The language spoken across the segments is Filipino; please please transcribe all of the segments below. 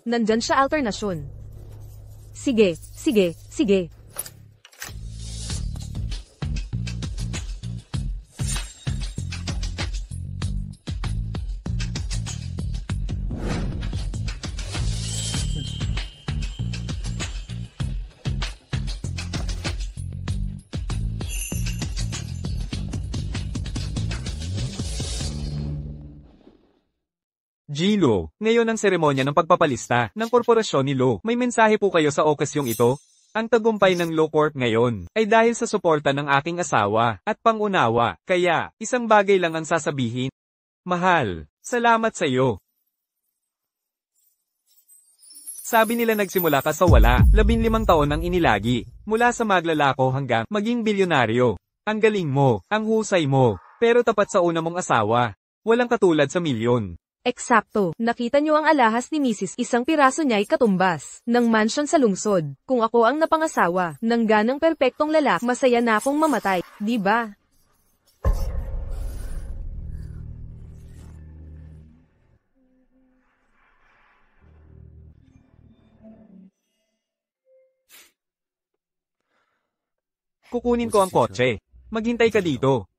Nandyan siya alternasyon. Sige, sige, sige. G-Lo, ngayon ang seremonya ng pagpapalista ng korporasyon ni Lo. May mensahe po kayo sa okasyong ito? Ang tagumpay ng Lo Corp ngayon ay dahil sa suporta ng aking asawa at pangunawa. Kaya, isang bagay lang ang sasabihin. Mahal, salamat sa iyo. Sabi nila nagsimula ka sa wala, 15 taon ang inilagi, mula sa maglalako hanggang maging bilyonaryo. Ang galing mo, ang husay mo, pero tapat sa una mong asawa. Walang katulad sa milyon. Eksakto. Nakita niyo ang alahas ni Mrs. Isang piraso niya'y katumbas ng mansion sa lungsod. Kung ako ang napangasawa ng ganang perpektong lalaki, masaya na akong mamatay, di ba? Kukunin ko ang kotse. Maghintay ka dito.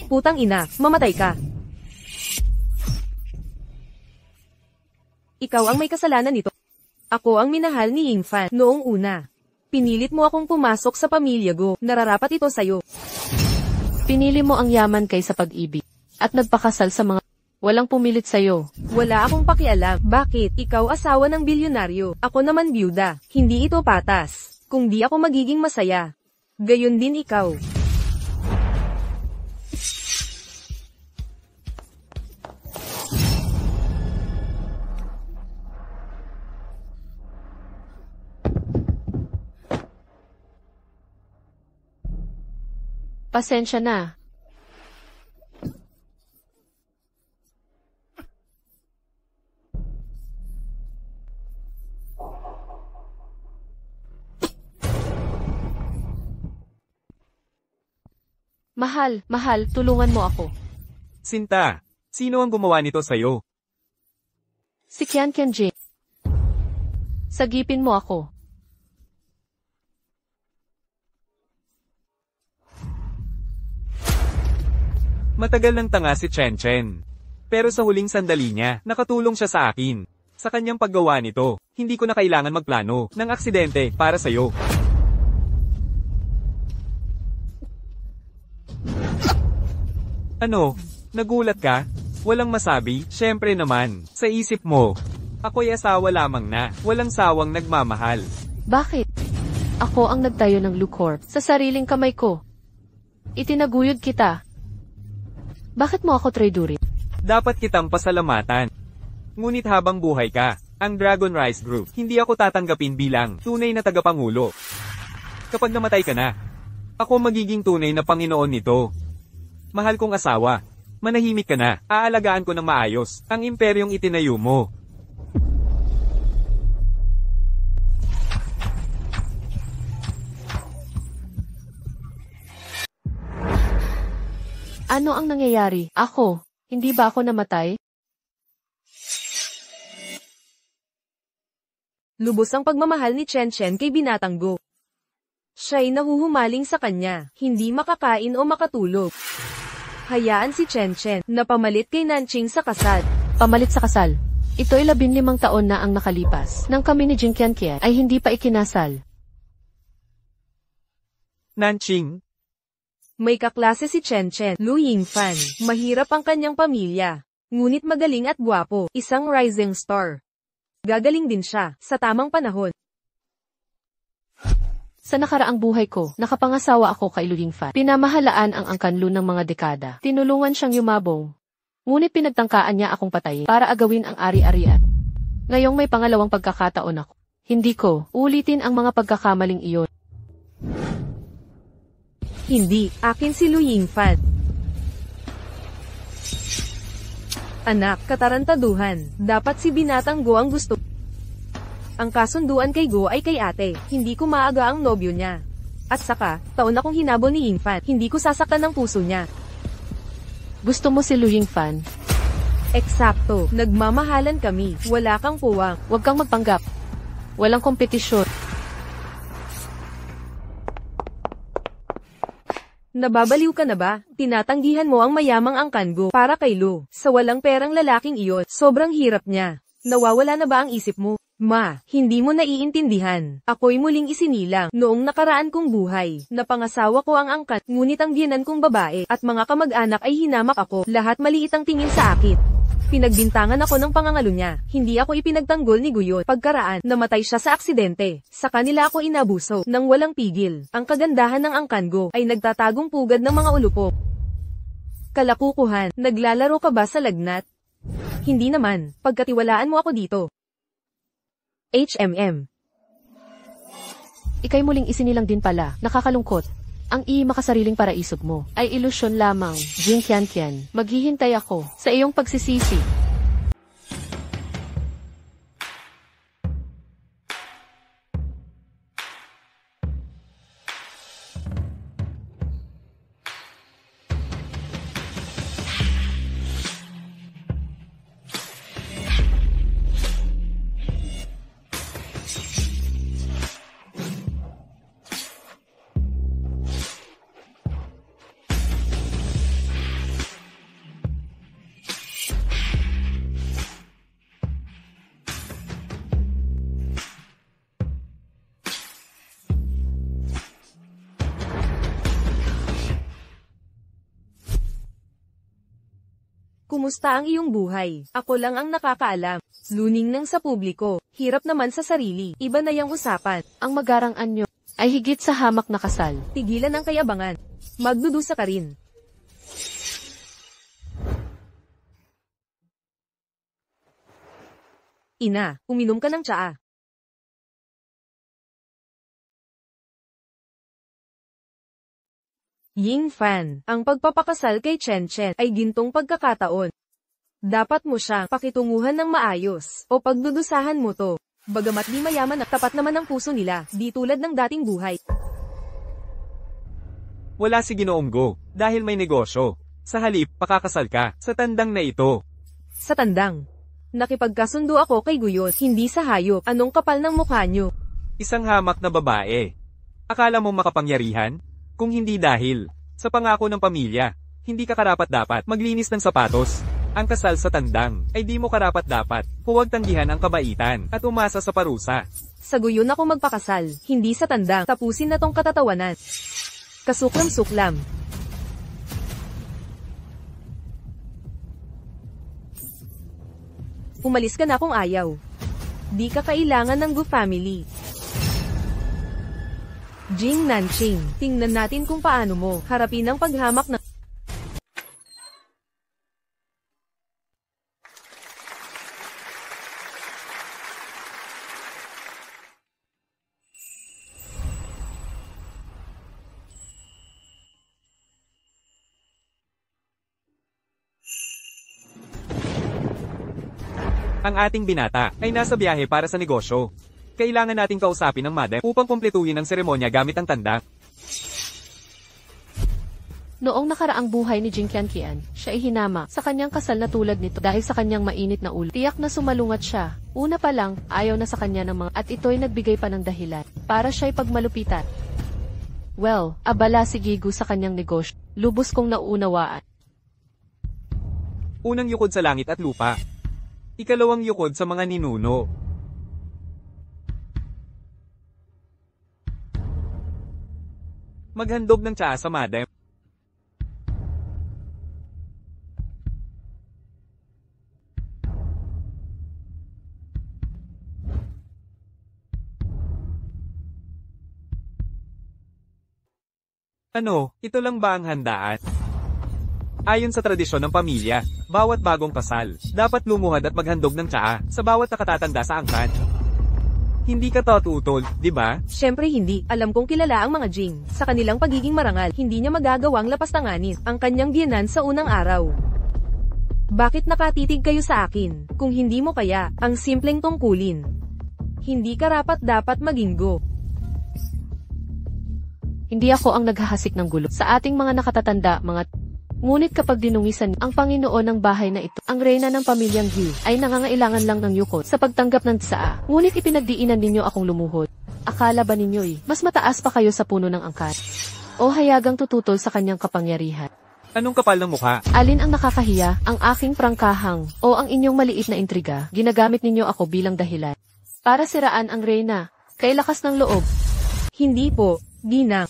Putang ina, mamatay ka. Ikaw ang may kasalanan nito. Ako ang minahal ni Yingfan noong una. Pinilit mo akong pumasok sa pamilya ko, nararapat ito sa'yo. Pinili mo ang yaman kaysa pag-ibig, at nagpakasal sa mga walang pumilit sa'yo. Wala akong pakialam. Bakit? Ikaw asawa ng bilyonaryo. Ako naman byuda. Hindi ito patas. Kung di ako magiging masaya. Gayon din ikaw. Pasensya na. Mahal, tulungan mo ako. Sinta, sino ang gumawa nito sa'yo? Si Kian Kenji. Sagipin mo ako. Matagal ng tanga si Chen Chen. Pero sa huling sandali niya, nakatulong siya sa akin. Sa kanyang paggawa nito, hindi ko na kailangan magplano ng aksidente para sa'yo. Ano? Nagulat ka? Walang masabi? Siyempre naman, sa isip mo. Ako'y asawa lamang na, walang sawang nagmamahal. Bakit? Ako ang nagtayo ng Lo Corp sa sariling kamay ko. Itinaguyod kita. Bakit mo ako traidorin? Dapat kitang pasalamatan. Ngunit habang buhay ka, ang Dragon Rise Group, hindi ako tatanggapin bilang tunay na tagapangulo. Kapag namatay ka na, ako magiging tunay na Panginoon nito. Mahal kong asawa, manahimik ka na, aalagaan ko ng maayos ang imperyong itinayo mo. Ano ang nangyayari? Ako, hindi ba ako namatay? Lubos ang pagmamahal ni Chen Chen kay binatang Go. Siya'y nahuhumaling sa kanya, hindi makakain o makatulog. Hayaan si Chen Chen na pamalit kay Nanqing sa kasal. Pamalit sa kasal. Ito'y 15 taon na ang nakalipas. Nang kami ni Jing Qianqian ay hindi pa ikinasal. Nanqing? May kaklase si Chen Chen, Lu Yingfan. Mahirap ang kanyang pamilya. Ngunit magaling at gwapo, isang rising star. Gagaling din siya, sa tamang panahon. Sa nakaraang buhay ko, nakapangasawa ako kay Lu Yingfan. Pinamahalaan ang angkanlo ng mga dekada. Tinulungan siyang yumabong. Ngunit pinagtangkaan niya akong patayin para agawin ang ari-arian. Ngayong may pangalawang pagkakataon ako. Hindi ko ulitin ang mga pagkakamaling iyon. Hindi, akin si Lu Yingfan. Anak, katarantaduhan, dapat si binatang Go ang gusto. Ang kasunduan kay Go ay kay ate, hindi ko maaga ang nobyo niya. At saka, taon akong hinabol ni Yingfan, hindi ko sasaktan ng puso niya. Gusto mo si Lu Yingfan? Eksakto, nagmamahalan kami, wala kang puwang. Huwag kang magpanggap. Walang kompetisyon. Nababaliw ka na ba? Tinatanggihan mo ang mayamang angkango para kay Lu. Sa walang perang lalaking iyon, sobrang hirap niya. Nawawala na ba ang isip mo? Ma, hindi mo naiintindihan. Ako'y muling isinilang noong nakaraan kong buhay. Napangasawa ko ang angkan, ngunit ang biyenan kong babae at mga kamag-anak ay hinamak ako. Lahat maliit ang tingin sa akin. Pinagbintangan ako ng pangangalo niya. Hindi ako ipinagtanggol ni Guyot. Pagkaraan, namatay siya sa aksidente. Sa kanila ako inabuso nang walang pigil. Ang kagandahan ng angkango ay nagtatagong pugad ng mga ulupok. Kalakukuhan, naglalaro ka ba sa lagnat? Hindi naman, pagkatiwalaan mo ako dito. HMM. Ika'y muling isinilang din pala, nakakalungkot. Ang makasariling paraisog mo ay ilusyon lamang. Jing Qianqian, maghihintay ako sa iyong pagsisisi. Kumusta ang iyong buhay? Ako lang ang nakakaalam. Luning nang sa publiko, hirap naman sa sarili. Iba na yung usapan. Ang magarang anyo ay higit sa hamak na kasal. Tigilan ang kayabangan. Magdudusa ka rin. Ina, uminom ka ng tsaa. Yingfan, ang pagpapakasal kay Chen Chen ay gintong pagkakataon. Dapat mo siyang pakitunguhan ng maayos, o pagdudusahan mo to. Bagamat di mayaman at tapat naman ang puso nila, di tulad ng dating buhay. Wala si Ginoong Go, dahil may negosyo. Sa halip, pakakasal ka, sa tandang na ito. Sa tandang. Nakipagkasundo ako kay Guyot, hindi sa hayop. Anong kapal ng mukha nyo? Isang hamak na babae. Akala mo makapangyarihan? Kung hindi dahil sa pangako ng pamilya, hindi ka karapat-dapat maglinis ng sapatos. Ang kasal sa tandang ay di mo karapat-dapat. Huwag tanggihan ang kabaitan at umasa sa parusa. Sa Guyon ako magpakasal, hindi sa tandang. Tapusin na tong katatawanan. Kasuklam-suklam. Umalis ka na kung ayaw. Di ka kailangan ng Gu family. Jing Nanqing, tingnan natin kung paano mo harapin ang paghamak ng... Ang ating binata ay nasa biyahe para sa negosyo. Kailangan nating kausapin ng madam upang kumpletuhin ang seremonya gamit ang tanda. Noong nakaraang buhay ni Jing Qianqian, siya ay hinama sa kanyang kasal na tulad nito dahil sa kanyang mainit na ulo. Tiyak na sumalungat siya. Una pa lang, ayaw na sa kanya ng mga at ito'y nagbigay pa ng dahilan para siya'y pagmalupitan. Well, abala si Gigu sa kanyang negosyo. Lubos kong nauunawaan. Unang yukod sa langit at lupa. Ikalawang yukod sa mga ninuno. Maghandog ng tsaa sa madam. Ano, ito lang ba ang handaan? Ayon sa tradisyon ng pamilya, bawat bagong kasal, dapat lumuhad at maghandog ng tsaa sa bawat nakatatanda sa angkan. Hindi ka tututol, di ba? Siyempre hindi. Alam kong kilala ang mga Jing. Sa kanilang pagiging marangal, hindi niya magagawang lapastanganin ang kanyang biyenan sa unang araw. Bakit nakatitig kayo sa akin? Kung hindi mo kaya, ang simpleng tungkulin. Hindi karapat dapat maging Go. Hindi ako ang naghahasik ng gulo. Sa ating mga nakatatanda, Ngunit kapag dinungisan ang Panginoon ng bahay na ito, ang reyna ng pamilyang Yu ay nangangailangan lang ng yukot sa pagtanggap ng tsaa. Ngunit ipinagdiinan ninyo akong lumuhod. Akala ba ninyo'y mas mataas pa kayo sa puno ng angkan? O hayagang tututol sa kanyang kapangyarihan? Anong kapal ng mukha? Alin ang nakakahiya, ang aking prangkahang, o ang inyong maliit na intriga? Ginagamit ninyo ako bilang dahilan para siraan ang reyna. Kay lakas ng loob. Hindi po, Ginang.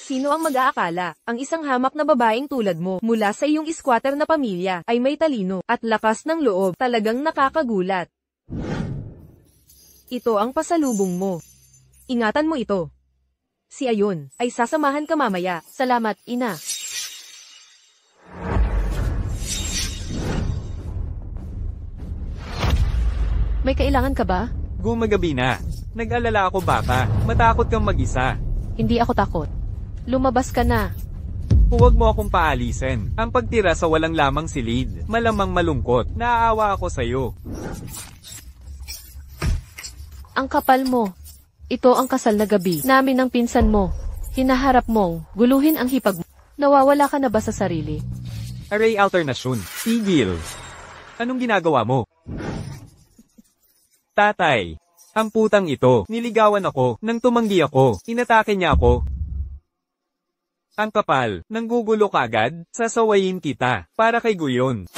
Sino ang mag-aakala, ang isang hamak na babaeng tulad mo, mula sa iyong squatter na pamilya, ay may talino, at lakas ng loob, talagang nakakagulat. Ito ang pasalubong mo. Ingatan mo ito. Si Ayon, ay sasamahan ka mamaya. Salamat, ina. May kailangan ka ba? Gumagabi na. Nag-alala ako baka, matakot kang mag-isa. Hindi ako takot. Lumabas ka na. Huwag mo akong paalisin. Ang pagtira sa walang lamang silid, malamang malungkot. Naaawa ako sa'yo. Ang kapal mo. Ito ang kasal na gabi namin ng pinsan mo. Hinaharap mong guluhin ang hipag mo. Nawawala ka na ba sa sarili? Array alternasyon. Tigil. Anong ginagawa mo? Tatay. Ang putang ito, niligawan ako, nang tumanggi ako, inatake niya ako. Ang kapal, nanggugulo ka agad, sasawayin kita, para kay Guyon.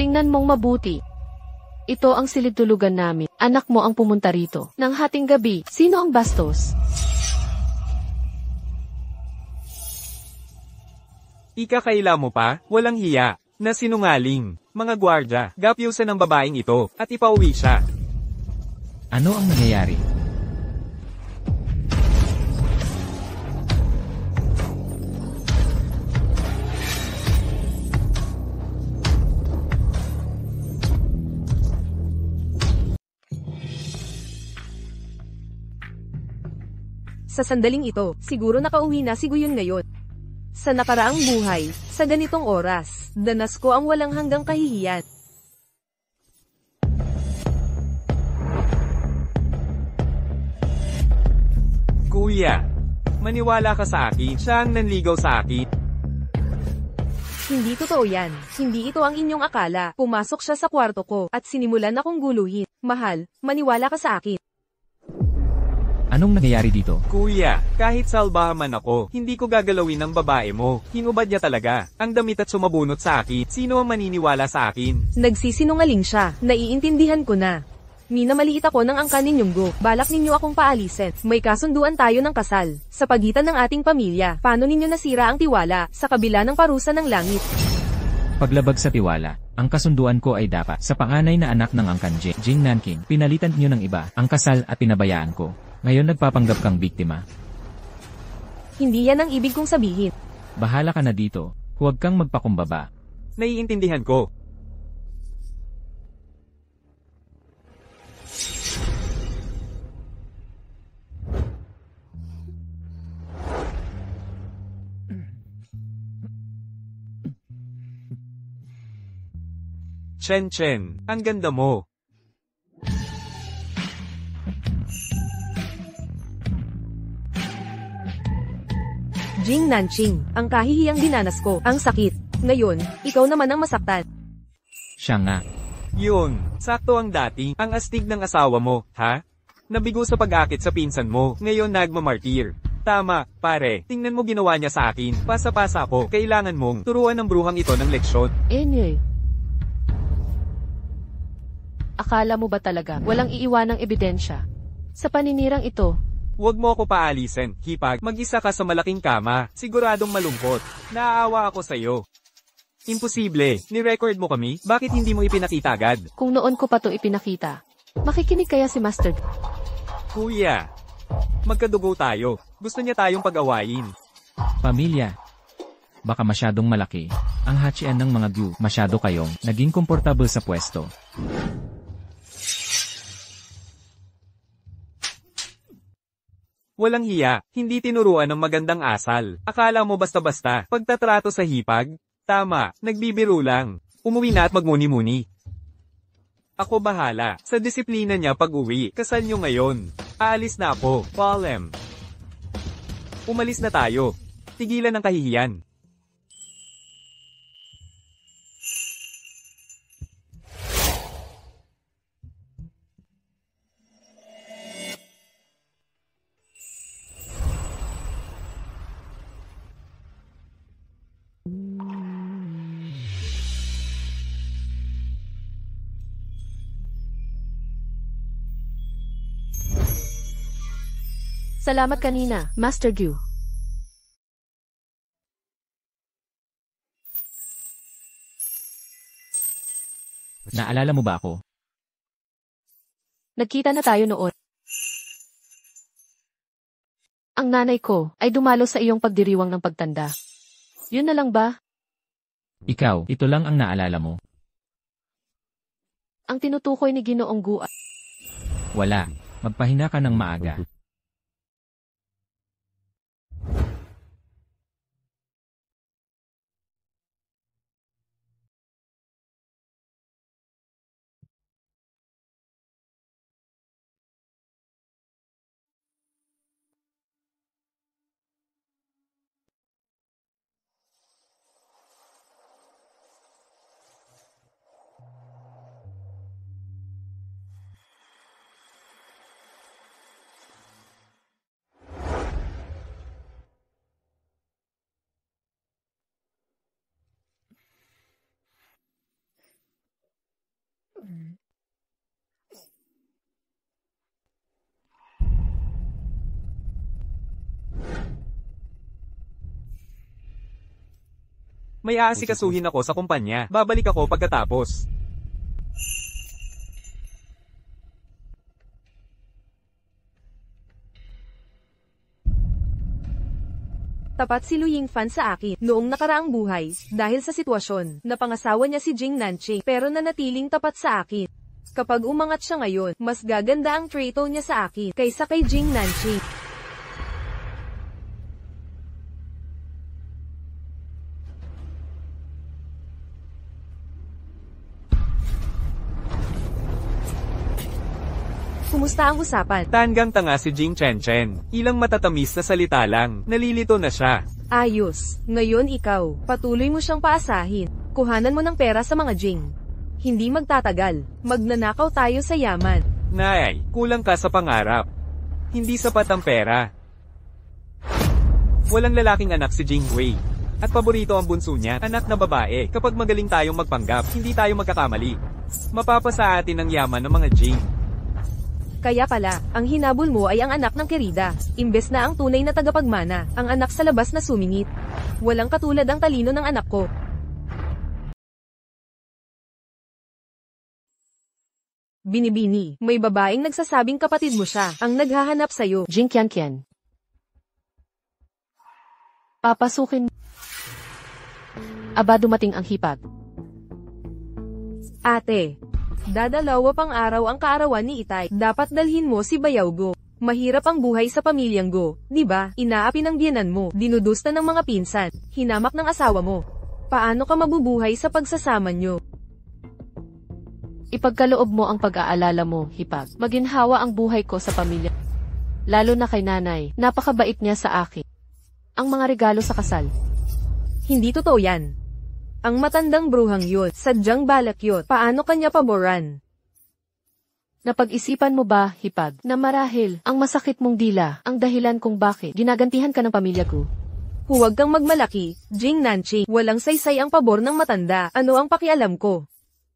Tingnan mong mabuti. Ito ang silid tulugan namin. Anak mo ang pumunta rito. Nang hating gabi, sino ang bastos? Ikakaila mo pa, walang hiya, na sinungaling. Mga gwardya, gapyusan ng babaeng ito, at ipauwi siya. Ano ang nangyayari? Sa sandaling ito, siguro nakauwi na si Guyon ngayon. Sa nakaraang buhay, sa ganitong oras, danas ko ang walang hanggang kahihiyan. Kuya, maniwala ka sa akin, siya ang nanligaw sa akin. Hindi totoo yan. Hindi ito ang inyong akala. Pumasok siya sa kwarto ko, at sinimulan akong guluhin. Mahal, maniwala ka sa akin. Anong nangyayari dito? Kuya, kahit salbahan man ako, hindi ko gagalawin ng babae mo. Hinubad niya talaga. Ang damit at sumabunot sa akin. Sino ang maniniwala sa akin? Nagsisinungaling siya. Naiintindihan ko na. Minamaliit ako ng angkan ninyong go. Balak ninyo akong paalisin. May kasunduan tayo ng kasal. Sa pagitan ng ating pamilya. Paano ninyo nasira ang tiwala, sa kabila ng parusa ng langit? Paglabag sa tiwala, ang kasunduan ko ay dapat sa panganay na anak ng angkan Jing Nanking. Pinalitan niyo ng iba, ang kasal at pinabayaan ko. Ngayon nagpapanggap kang biktima. Hindi yan ang ibig kong sabihin. Bahala ka na dito. Huwag kang magpakumbaba. Naiintindihan ko. Chen, ang ganda mo. Jing Nanching, ang kahihiyang dinanas ko, ang sakit. Ngayon, ikaw naman ang masaktan. Siya nga. Yun, sakto ang dating, ang astig ng asawa mo, ha? Nabigo sa pag-akit sa pinsan mo, ngayon nagmamartir. Tama, pare, tingnan mo ginawa niya sa akin, pasa-pasa ako, kailangan mong turuan ng bruhang ito ng leksyon. Akala mo ba talaga walang iiwanang ebidensya? Sa paninirang ito, Huwag mo ako paalisin, hipag, mag-isa ka sa malaking kama, siguradong malungkot. Naaawa ako sa'yo. Imposible, ni-record mo kami, bakit hindi mo ipinakita agad? kung noon ko pa to ipinakita, makikinig kaya si Master? Kuya, magkadugo tayo, gusto niya tayong pag-awayin. Pamilya. Baka masyadong malaki. Ang hachian ng mga Gyu, masyado kayong naging komportable sa pwesto. Walang hiya, hindi tinuruan ng magandang asal. Akala mo basta-basta, pagtatrato sa hipag? Tama, nagbibiro lang. Umuwi na at magmuni-muni. Ako bahala, sa disiplina niya pag-uwi, kasal niyo ngayon. Aalis na ako, Palem. Umalis na tayo. Tigilan ang kahihiyan. Salamat kanina, Master Gu. Naalala mo ba ako? Nagkita na tayo noon. Ang nanay ko ay dumalo sa iyong pagdiriwang ng pagtanda. Yun na lang ba? Ikaw, ito lang ang naalala mo. Ang tinutukoy ni Ginoong Gu ay Wala. Magpahinga ka ng maaga. May aasikasuhin ako sa kumpanya. Babalik ako pagkatapos. Tapat si Lu Yingfan sa akin noong nakaraang buhay dahil sa sitwasyon na pangasawa niya si Jing Nanqing pero nanatiling tapat sa akin. Kapag umangat siya ngayon, mas gaganda ang trato niya sa akin kaysa kay Jing Nanqing. Kumusta ang usapan? Tanggang tanga si Jing Chen. Ilang matatamis na salita lang, nalilito na siya. Ayos. Ngayon ikaw, patuloy mo siyang paasahin. Kuhanan mo ng pera sa mga Jing. Hindi magtatagal. Magnanakaw tayo sa yaman. Nay, kulang ka sa pangarap. Hindi sapat ang pera. Walang lalaking anak si Jing Wei. At paborito ang bunso niya, anak na babae. Kapag magaling tayong magpanggap, hindi tayo magkakamali. Mapapasa atin ang yaman ng mga Jing. Kaya pala, ang hinabol mo ay ang anak ng Kirida, imbes na ang tunay na tagapagmana, ang anak sa labas na sumingit. Walang katulad ang talino ng anak ko. Binibini, may babaeng nagsasabing kapatid mo siya, ang naghahanap sa'yo. Jing Qianqian. Papasukin mo. Aba dumating ang hipag. Ate. Dadalawa pang araw ang kaarawan ni Itay. Dapat dalhin mo si Bayaw Go. Mahirap ang buhay sa pamilyang Go, di ba? Inaapi ng biyenan mo, dinudusta ng mga pinsan, hinamak ng asawa mo. Paano ka mabubuhay sa pagsasama nyo? Ipagkaloob mo ang pag-aalala mo, hipag. Maginhawa ang buhay ko sa pamilya. Lalo na kay nanay, napakabait niya sa akin. Ang mga regalo sa kasal. Hindi totoo yan. Ang matandang bruhang yun, sadyang balak yun, paano kanya paboran? Napag-isipan mo ba, hipag, na marahil, ang masakit mong dila, ang dahilan kung bakit ginagantihan ka ng pamilya ko? Huwag kang magmalaki, Jing Nanqing, walang saysay ang pabor ng matanda, ano ang pakialam ko?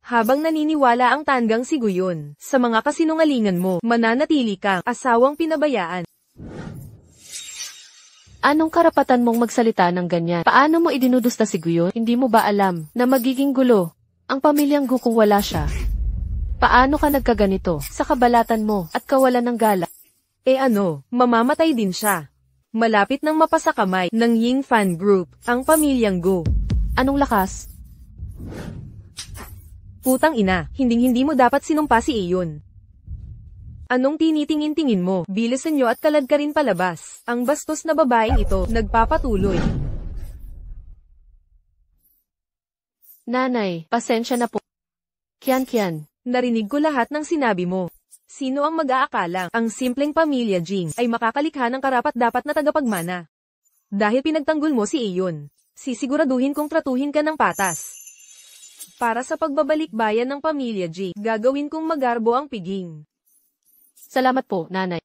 Habang naniniwala ang tanggang si Guyon, sa mga kasinungalingan mo, mananatili kang asawang pinabayaan. Anong karapatan mong magsalita ng ganyan? Paano mo idinudusta si Guyon? Hindi mo ba alam na magiging gulo ang pamilyang Gu kung wala siya? Paano ka nagkaganito sa kabalatan mo at kawalan ng gala? Mamamatay din siya. Malapit nang mapasa kamay ng Ying Fan Group ang pamilyang Gu. Anong lakas? Putang ina, hinding-hindi mo dapat sinumpa si Iyon. Anong tinitingin-tingin mo? Bilisan nyo at kalad ka rin palabas. Ang bastos na babaeng ito, nagpapatuloy. Nanay, pasensya na po. Qianqian, narinig ko lahat ng sinabi mo. Sino ang mag-aakalang ang simpleng pamilya Jing ay makakalikha ng karapat-dapat na tagapagmana? Dahil pinagtanggol mo si Aeon, sisiguraduhin kong tratuhin ka ng patas. Para sa pagbabalik bayan ng pamilya G, gagawin kong magarbo ang piging. Salamat po, nanay.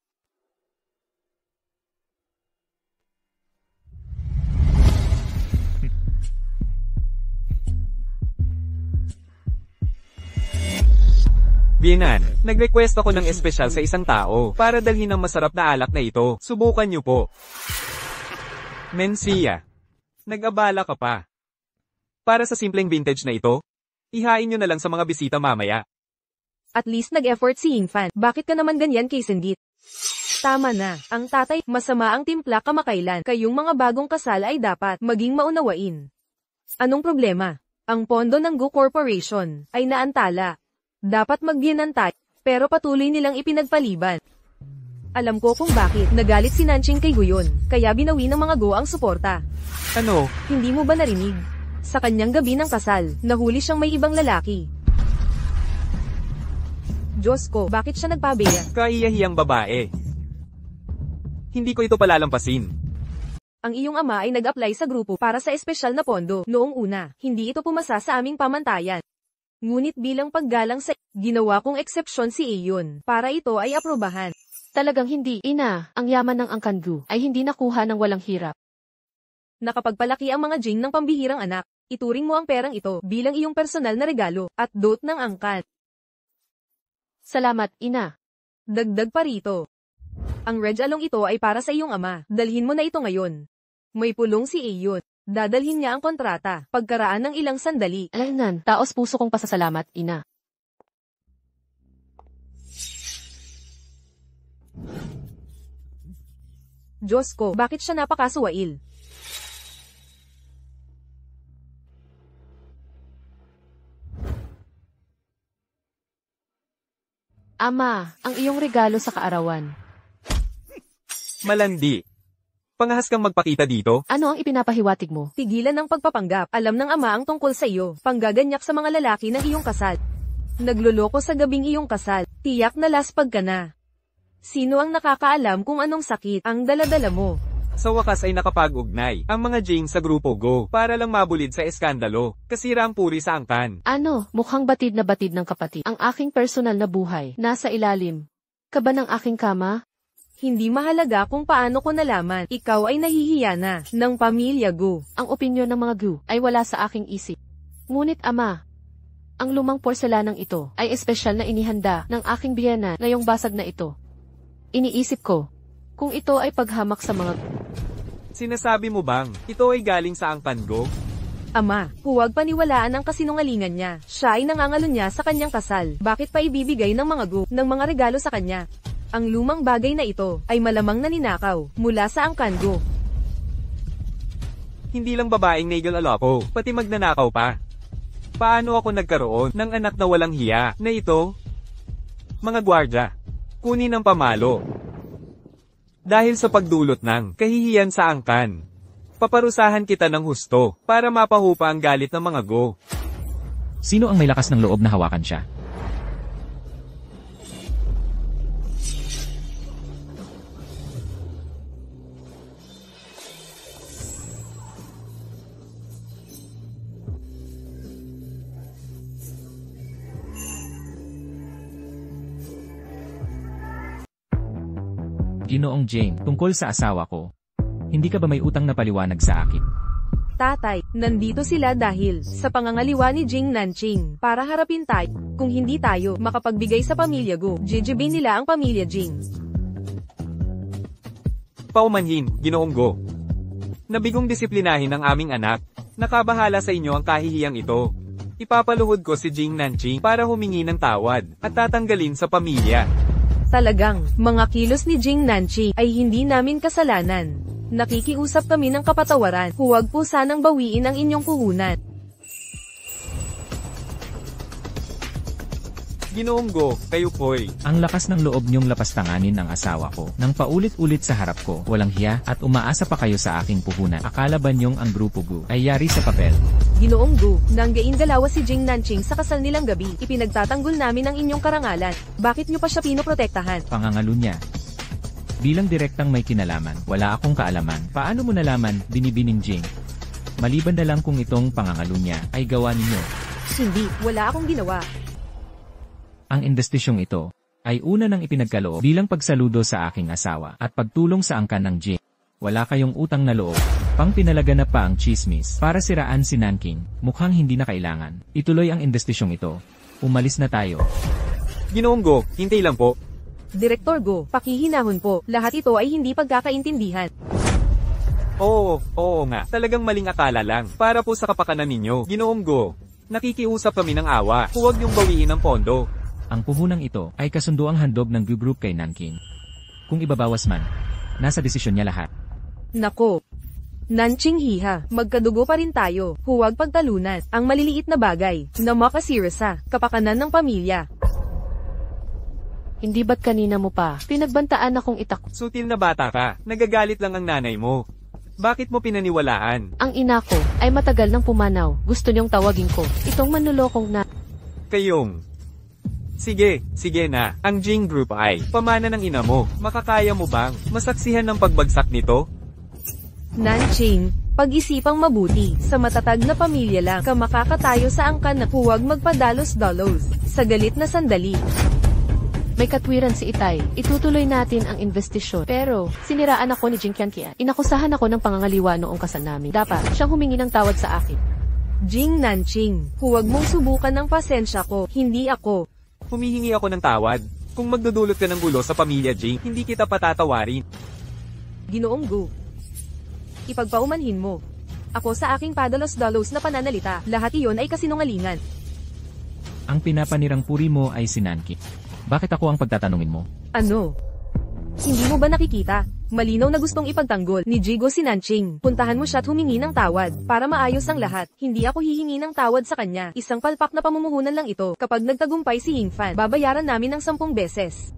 Biyenan, nag-request ako ng espesyal sa isang tao para dalhin ang masarap na alak na ito. Subukan niyo po. Mencia, nag-abala ka pa. Para sa simpleng vintage na ito, ihain niyo na lang sa mga bisita mamaya. At least nag-effort si Yingfan. Bakit ka naman ganyan kay Sindit? Tama na, ang tatay, masama ang timpla kamakailan. Kayong mga bagong kasal ay dapat maging maunawain. Anong problema? Ang pondo ng Gu Corporation ay naantala. Dapat magbiyanantay, pero patuloy nilang ipinagpaliban. Alam ko kung bakit nagalit si Nanching kay Guyon, kaya binawi ng mga Go ang suporta. Ano? Hindi mo ba narinig? Sa kanyang gabi ng kasal, nahuli siyang may ibang lalaki. Diyos ko, bakit siya nagpabeya? Kaiyahiyang babae. Hindi ko ito palalampasin. Ang iyong ama ay nag-apply sa grupo para sa espesyal na pondo. Noong una, hindi ito pumasa sa aming pamantayan. Ngunit bilang paggalang sa ginawa kong eksepsyon si Aeon para ito ay aprobahan. Talagang hindi, ina, ang yaman ng Angkan Gu ay hindi nakuha ng walang hirap. Nakapagpalaki ang mga Jing ng pambihirang anak. Ituring mo ang perang ito bilang iyong personal na regalo at dot ng angkan. Salamat, ina. Dagdag pa rito. Ang red along ito ay para sa iyong ama. Dalhin mo na ito ngayon. May pulong si Aeon. Dadalhin niya ang kontrata, pagkaraan ng ilang sandali. Alaynan, taos puso kong pasasalamat, ina. Diyos ko, bakit siya napakasuwail? Ama, ang iyong regalo sa kaarawan. Malandi. Pangahas kang magpakita dito? Ano ang ipinapahiwatig mo? Tigilan ng pagpapanggap. Alam ng ama ang tungkol sa iyo. Panggaganyak sa mga lalaki ng iyong kasal. Nagluloko sa gabing iyong kasal. Tiyak na laspag ka na. Sino ang nakakaalam kung anong sakit ang daladala mo? Sa wakas ay nakapag-ugnay ang mga Jing sa grupo Go para lang mabulid sa eskandalo. Kasira ang puri sa angkan. Ano, mukhang batid na batid ng kapatid. Ang aking personal na buhay, nasa ilalim. Kaba ng aking kama? Hindi mahalaga kung paano ko nalaman, ikaw ay nahihiya na ng pamilya Gu. Ang opinyon ng mga Gu ay wala sa aking isip. Ngunit ama, ang lumang porselanang ito ay espesyal na inihanda ng aking biyana ngayong basag na ito. Iniisip ko, kung ito ay paghamak sa mga... Sinasabi mo bang, ito ay galing sa angkan Go? Ama, huwag paniwalaan ang kasinungalingan niya. Siya ay nangangalunya sa kanyang kasal. Bakit pa ibibigay ng mga Gu ng mga regalo sa kanya? Ang lumang bagay na ito ay malamang naninakaw mula sa angkan Go. Hindi lang babaeng Nagel Aloko, pati magnanakaw pa. Paano ako nagkaroon ng anak na walang hiya na ito? Mga gwardya, kunin ang pamalo. Dahil sa pagdulot ng kahihiyan sa angkan, paparusahan kita ng husto para mapahupa ang galit ng mga Go. Sino ang may lakas ng loob na hawakan siya? Ginoong Jane, tungkol sa asawa ko. Hindi ka ba may utang na paliwanag sa akin? Tatay, nandito sila dahil sa pangangaliwa ni Jing Nanching para harapin tayo. Kung hindi tayo makapagbigay sa pamilya Gu, jijibin nila ang pamilya Jing. Paumanhin, Ginoong Go. Nabigong disiplinahin ang aming anak. Nakabahala sa inyo ang kahihiyang ito. Ipapaluhod ko si Jing Nanching para humingi ng tawad at tatanggalin sa pamilya. Talagang, mga kilos ni Jing Nanching ay hindi namin kasalanan. Nakikiusap kami ng kapatawaran, huwag po sanang bawiin ang inyong puhunan. Ginoong Go, kayo po'y. Ang lakas ng loob niyong lapastanganin ang asawa ko nang paulit-ulit sa harap ko, walang hiya, at umaasa pa kayo sa aking puhunan. Akala ba niyong ang grupo Gu ay yari sa papel? Ginoong Gu, nanggain dalawa si Jing Nanching sa kasal nilang gabi, ipinagtatanggol namin ang inyong karangalan. Bakit niyo pa siya pinoprotektahan? Pangangalo niya. Bilang direktang may kinalaman, wala akong kaalaman. Paano mo nalaman, binibining Jing? Maliban na lang kung itong pangangalo niya ay gawa ninyo. Hindi, wala akong ginawa. Ang investisyong ito ay una nang ipinagkaloob bilang pagsaludo sa aking asawa at pagtulong sa angkan ng Jing. Wala kayong utang na loob. Pang pinalaganap pa ang chismis para siraan si Nanking. Mukhang hindi na kailangan. Ituloy ang investisyong ito. Umalis na tayo. Ginoong Go, hintay lang po. Direktor Go, pakihinahon po. Lahat ito ay hindi pagkakaintindihan. Oo nga. Talagang maling akala lang. Para po sa kapakanan ninyo. Ginoong Go, nakikiusap kami ng awa. Huwag niyong bawiin ang pondo. Ang puhunang ito ay kasunduang handog ng group kay Nanking. Kung ibabawas man, nasa desisyon niya lahat. Nako. Nanching hiha, magkadugo pa rin tayo. Huwag pagtalunan. Ang maliliit na bagay na makasirasa, kapakanan ng pamilya. Hindi ba't kanina mo pa pinagbantaan akong itak? Sutil na bata ka. Nagagalit lang ang nanay mo. Bakit mo pinaniwalaan? Ang ina ko ay matagal nang pumanaw. Gusto niyong tawagin ko itong manlulokong na. Kayong. Sige na. Ang Jing Group ay pamana ng ina mo. Makakaya mo bang masaksihan ng pagbagsak nito? Nanching, pag-isipang mabuti. Sa matatag na pamilya lang ka makakatayo sa angkan na huwag magpadalos-dalos. Sa galit na sandali. May katwiran si Itay. Itutuloy natin ang investisyon. Pero, siniraan ako ni Jing Qianqian. Inakusahan ako ng pangangaliwa noong kasal namin. Dapat, siyang humingi ng tawad sa akin. Jing Nanching, huwag mong subukan ng pasensya ko, hindi ako. Humihingi ako ng tawad. Kung magdudulot ka ng gulo sa pamilya Jing, hindi kita patatawarin. Ginoong Gu, ipagpaumanhin mo. Ako sa aking padalos-dalos na pananalita, lahat iyon ay kasinungalingan. Ang pinapanirang puri mo ay si Nanking. Bakit ako ang pagtatanungin mo? Ano? Hindi mo ba nakikita? Malinaw na gustong ipagtanggol ni Jigo si Nanching. Puntahan mo siya at humingi ng tawad para maayos ang lahat. Hindi ako hihingi ng tawad sa kanya. Isang palpak na pamumuhunan lang ito. Kapag nagtagumpay si Yingfan, babayaran namin ng 10 beses.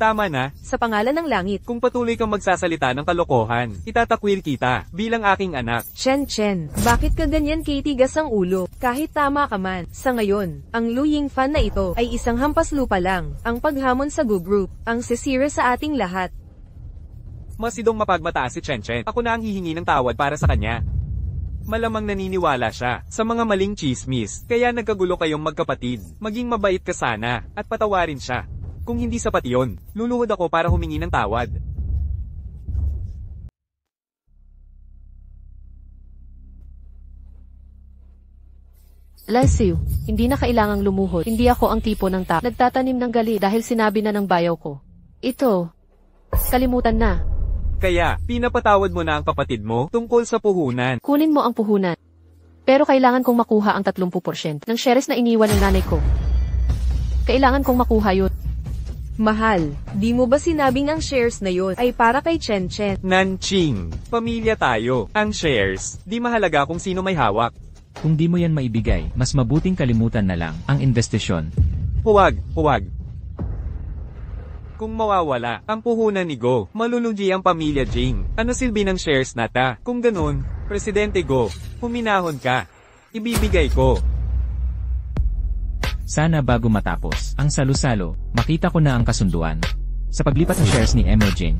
Tama na. Sa pangalan ng langit. Kung patuloy kang magsasalita ng kalokohan, itatakwil kita bilang aking anak. Chen, bakit ka ganyan kitigas ang ulo? Kahit tama ka man, sa ngayon, ang Lu Yingfan na ito ay isang hampas lupa lang. Ang paghamon sa Gu Group, ang sisira sa ating lahat. Masidong mapagmataas si Chen. Ako na ang hihingi ng tawad para sa kanya. Malamang naniniwala siya sa mga maling chismis, kaya nagkagulo kayong magkapatid. Maging mabait ka sana, at patawarin siya. Kung hindi sapat iyon, luluhod ako para humingi ng tawad. Lasiw, hindi na kailangang lumuhod. Hindi ako ang tipo ng tao nagtatanim ng gali dahil sinabi na ng bayaw ko. Ito, kalimutan na. Kaya, pinapatawad mo na ang kapatid mo tungkol sa puhunan. Kunin mo ang puhunan. Pero kailangan kong makuha ang 30% ng shares na iniwan ng nanay ko. Kailangan kong makuha yun. Mahal, di mo ba sinabing ang shares na yon ay para kay Chen? Nanching, pamilya tayo. Ang shares, di mahalaga kung sino may hawak. Kung di mo yan maibigay, mas mabuting kalimutan na lang ang investisyon. Huwag. Kung mawawala ang puhunan ni Go, malulugi ang pamilya Jing. Ano silbi ng shares nata? Kung ganun, Presidente Go, huminahon ka. Ibibigay ko. Sana bago matapos ang salo-salo, makita ko na ang kasunduan. Sa paglipat ng shares ni Emo Jing.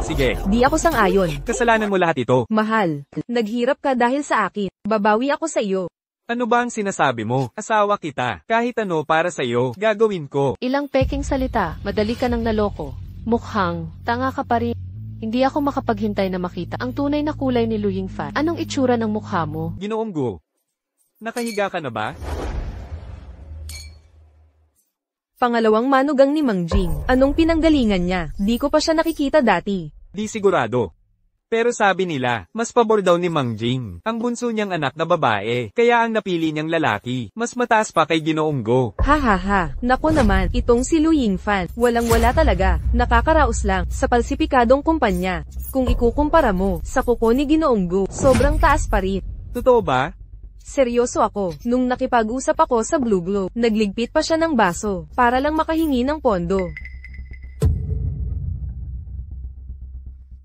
Sige. Di ako sang-ayon. Kasalanan mo lahat ito. Mahal, naghirap ka dahil sa akin. Babawi ako sa iyo. Ano ba ang sinasabi mo? Asawa kita. Kahit ano para sa iyo, gagawin ko. Ilang peking salita, madali ka nang naloko. Mukhang, tanga ka pa rin. Hindi ako makapaghintay na makita ang tunay na kulay ni Lu Yingfan. Anong itsura ng mukha mo? Ginoong Go, nakahiga ka na ba? Pangalawang manugang ni Mang Jing. Anong pinanggalingan niya? Di ko pa siya nakikita dati. Di sigurado. Pero sabi nila, mas pabor daw ni Mang Jing ang bunso niyang anak na babae, kaya ang napili niyang lalaki, mas mataas pa kay Ginoong Go. Ha. Nako naman, itong si Lu Yingfan, walang-wala talaga, nakakaraos lang, sa palsipikadong kumpanya. Kung ikukumpara mo, sa kuko ni Ginoong Go, sobrang taas pa rin. Totoo ba? Seryoso ako, nung nakipag-usap ako sa Blue Globe, nagligpit pa siya ng baso, para lang makahingi ng pondo.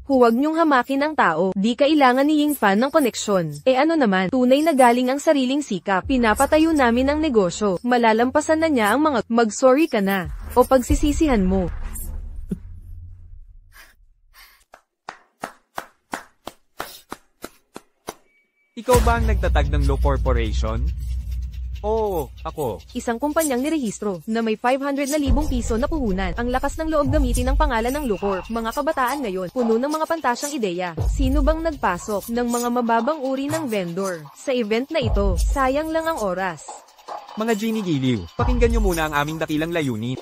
Huwag niyong hamakin ang tao. Di kailangan ni Ying Fan ng koneksyon. Ano naman, tunay na galing ang sariling sikap. Pinapatayo namin ang negosyo. Malalampasan na niya ang mga mag-sorry ka na. O pagsisisihan mo. Ikaw ba ang nagtatag ng Lu Corporation? Oo, ako. Isang kumpanyang nirehistro na may 500,000 piso na puhunan. Ang lakas ng loob gamitin ang pangalan ng Lucor. Mga kabataan ngayon, puno ng mga pantasyang ideya. Sino bang nagpasok ng mga mababang uri ng vendor sa event na ito? Sayang lang ang oras. Mga Genie Giliw, pakinggan niyo muna ang aming dakilang layunin.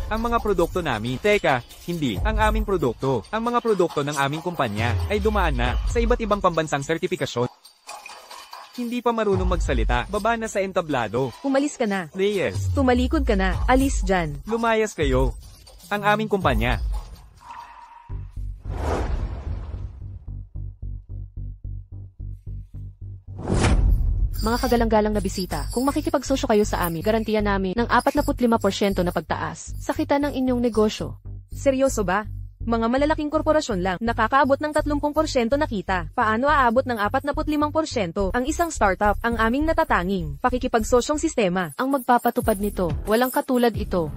Ang mga produkto namin, teka, hindi, ang aming produkto, ang mga produkto ng aming kumpanya, ay dumaan na sa iba't ibang pambansang sertipikasyon. Hindi pa marunong magsalita, baba na sa entablado. Umalis ka na. Reyes, Tumalikod ka na. Alis dyan. lumayas kayo. Ang aming kumpanya. Mga kagalang-galang na bisita, kung makikipagsosyo kayo sa amin, garantiya namin ng 45% na pagtaas sa kita ng inyong negosyo. Seryoso ba? Mga malalaking korporasyon lang, nakakaabot ng 30% na kita. Paano aabot ng 45% ang isang startup? Ang aming natatanging pakikipagsosyong sistema. Ang magpapatupad nito, walang katulad ito.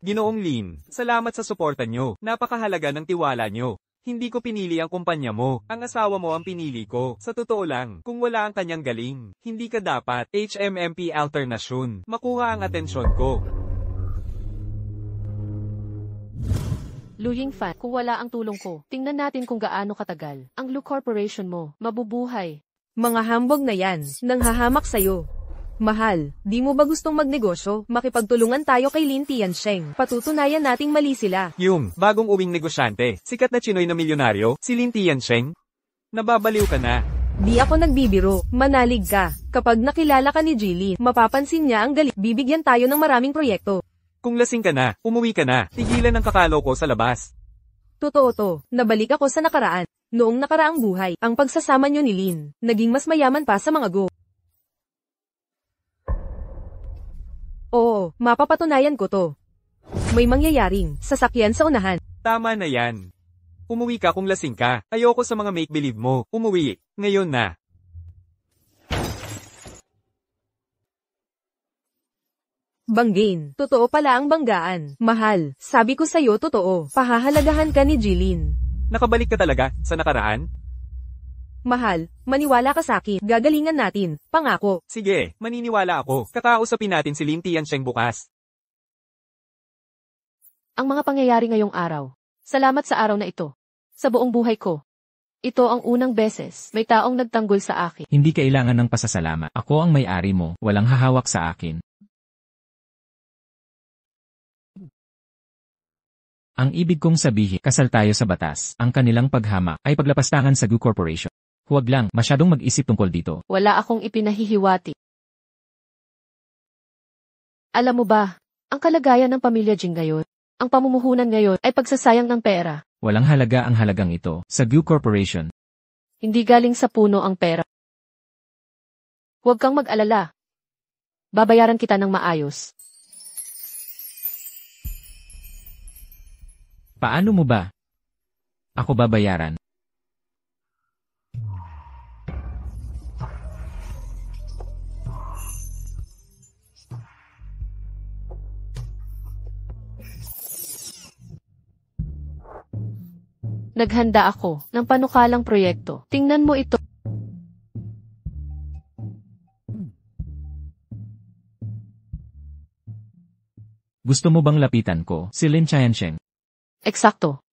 Ginoong Lin, salamat sa suporta nyo. Napakahalaga ng tiwala nyo. Hindi ko pinili ang kumpanya mo. Ang asawa mo ang pinili ko. Sa totoo lang, kung wala ang kanyang galing, hindi ka dapat HMMP alternasyon. Makuha ang atensyon ko. Lu Yingfan, kung wala ang tulong ko, tingnan natin kung gaano katagal ang Lu Corporation mo mabubuhay. Mga hambog na yan, nang hahamak sa'yo. Mahal, di mo ba gustong magnegosyo? Makipagtulungan tayo kay Lin Tiansheng. Patutunayan nating mali sila. Yung, bagong uwing negosyante, sikat na Chinoy na milyonaryo, si Lin Tiansheng. Nababaliw ka na. Di ako nagbibiro, manalig ka. Kapag nakilala ka ni Jilin, mapapansin niya ang galing. Bibigyan tayo ng maraming proyekto. Kung lasing ka na, umuwi ka na, tigilan ang kakalo ko sa labas. Totoo to, nabalik ako sa nakaraan. Noong nakaraang buhay, ang pagsasama niyo ni Lin, naging mas mayaman pa sa mga go. Oo, mapapatunayan ko to. May mangyayaring sasakyan sa unahan. Tama na yan. Umuwi ka kung lasing ka. Ayoko sa mga make-believe mo. Umuwi. Ngayon na. Banggain. Totoo pala ang banggaan. Mahal, sabi ko sa'yo totoo. Pahahalagahan ka ni Jilin. Nakabalik ka talaga sa nakaraan? Mahal, maniwala ka sa'kin. Gagalingan natin. Pangako. Sige, maniniwala ako. Kakausapin natin si Lin Tiansheng bukas. Ang mga pangyayari ngayong araw. Salamat sa araw na ito. Sa buong buhay ko. Ito ang unang beses may taong nagtanggol sa akin. Hindi kailangan ng pasasalamat. Ako ang may-ari mo, walang hahawak sa akin. Ang ibig kong sabihin, kasal tayo sa batas. Ang kanilang paghamak ay paglapastangan sa Gu Corporation. Huwag lang, masyadong mag-isip tungkol dito. Wala akong ipinahihiwati. Alam mo ba, ang kalagayan ng pamilya Jing ngayon, ang pamumuhunan ngayon ay pagsasayang ng pera. Walang halaga ang halagang ito sa Gu Corporation. Hindi galing sa puno ang pera. Huwag kang mag-alala. Babayaran kita ng maayos. Paano mo ba? Ako babayaran. Naghanda ako ng panukalang proyekto. Tingnan mo ito. Gusto mo bang lapitan ko si Lin Tiansheng? Eksakto.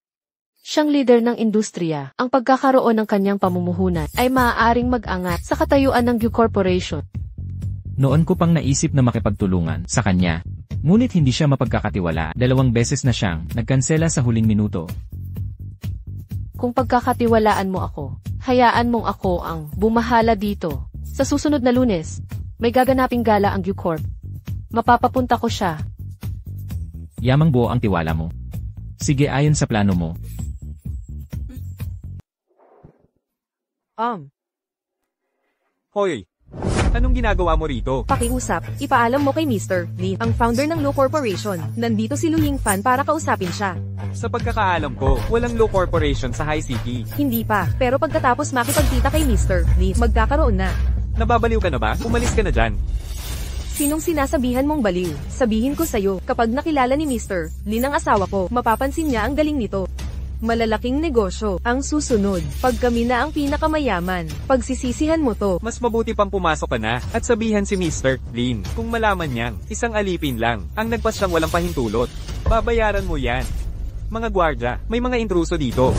Siyang leader ng industriya. Ang pagkakaroon ng kanyang pamumuhunan ay maaaring mag-angat sa katayuan ng Gu Corporation. Noon ko pang naisip na makipagtulungan sa kanya. Ngunit hindi siya mapagkakatiwala. 2 beses na siyang nagkansela sa huling minuto. Kung pagkakatiwalaan mo ako, hayaan mong ako ang bumahala dito. Sa susunod na Lunes, may gaganaping gala ang Gu Corp. Mapapapunta ko siya. Yamang buo ang tiwala mo. Sige, ayon sa plano mo. Hoy! Anong ginagawa mo rito? Pakiusap, ipaalam mo kay Mr. Lee, ang founder ng Law Corporation. Nandito si Lu Yingfan para kausapin siya. Sa pagkakaalam ko, walang law corporation sa High City. Hindi pa, pero pagkatapos makipagkita kay Mr. Lee, magkakaroon na. Nababaliw ka na ba? Umalis ka na dyan. Sinong sinasabihan mong baliw? Sabihin ko sa'yo, kapag nakilala ni Mr. Lee ng asawa ko, mapapansin niya ang galing nito. Malalaking negosyo ang susunod. Pag kami na ang pinakamayaman, pagsisisihan mo to. Mas mabuti pang pumasok ka na at sabihan si Mr. Lin kung malaman niyang isang alipin lang ang nagpasyang walang pahintulot. Babayaran mo yan. Mga gwardya, may mga intruso dito.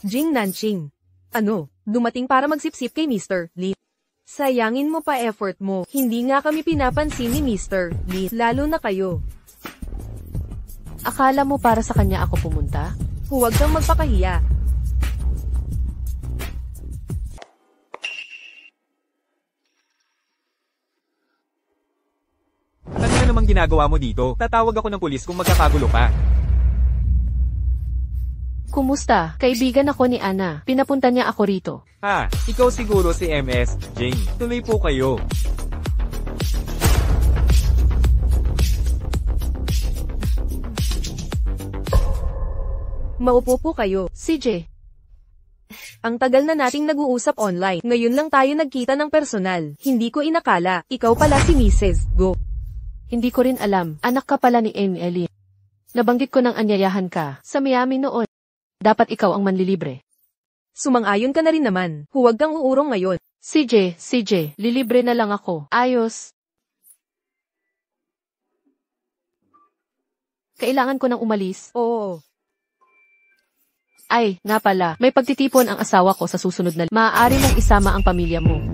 Jing Nanqing. Ano, dumating para magsipsip kay Mr. Lee. Sayangin mo pa effort mo, hindi nga kami pinapansin ni Mr. Lee, lalo na kayo. Akala mo para sa kanya ako pumunta? Huwag kang magpakahiya. Ano na namang ginagawa mo dito? Tatawag ako ng pulis kung magkakagulo pa. Kumusta? Kaibigan ako ni Ana. Pinapunta niya ako rito. Ikaw siguro si MS, Jing. Tuloy po kayo. Maupo po kayo. CJ. Ang tagal na nating nag-uusap online. Ngayon lang tayo nagkita ng personal. Hindi ko inakala. Ikaw pala si Mrs. Go. Hindi ko rin alam. Anak ka pala ni Emily. Nabanggit ko nang anyayahan ka sa Miami noon. Dapat ikaw ang manlilibre. Sumang-ayon ka na rin naman. Huwag kang uurong ngayon. CJ, lilibre na lang ako. Ayos. Kailangan ko nang umalis. Oo. Ay, nga pala, may pagtitipon ang asawa ko sa susunod na. Maaari nang isama ang pamilya mo.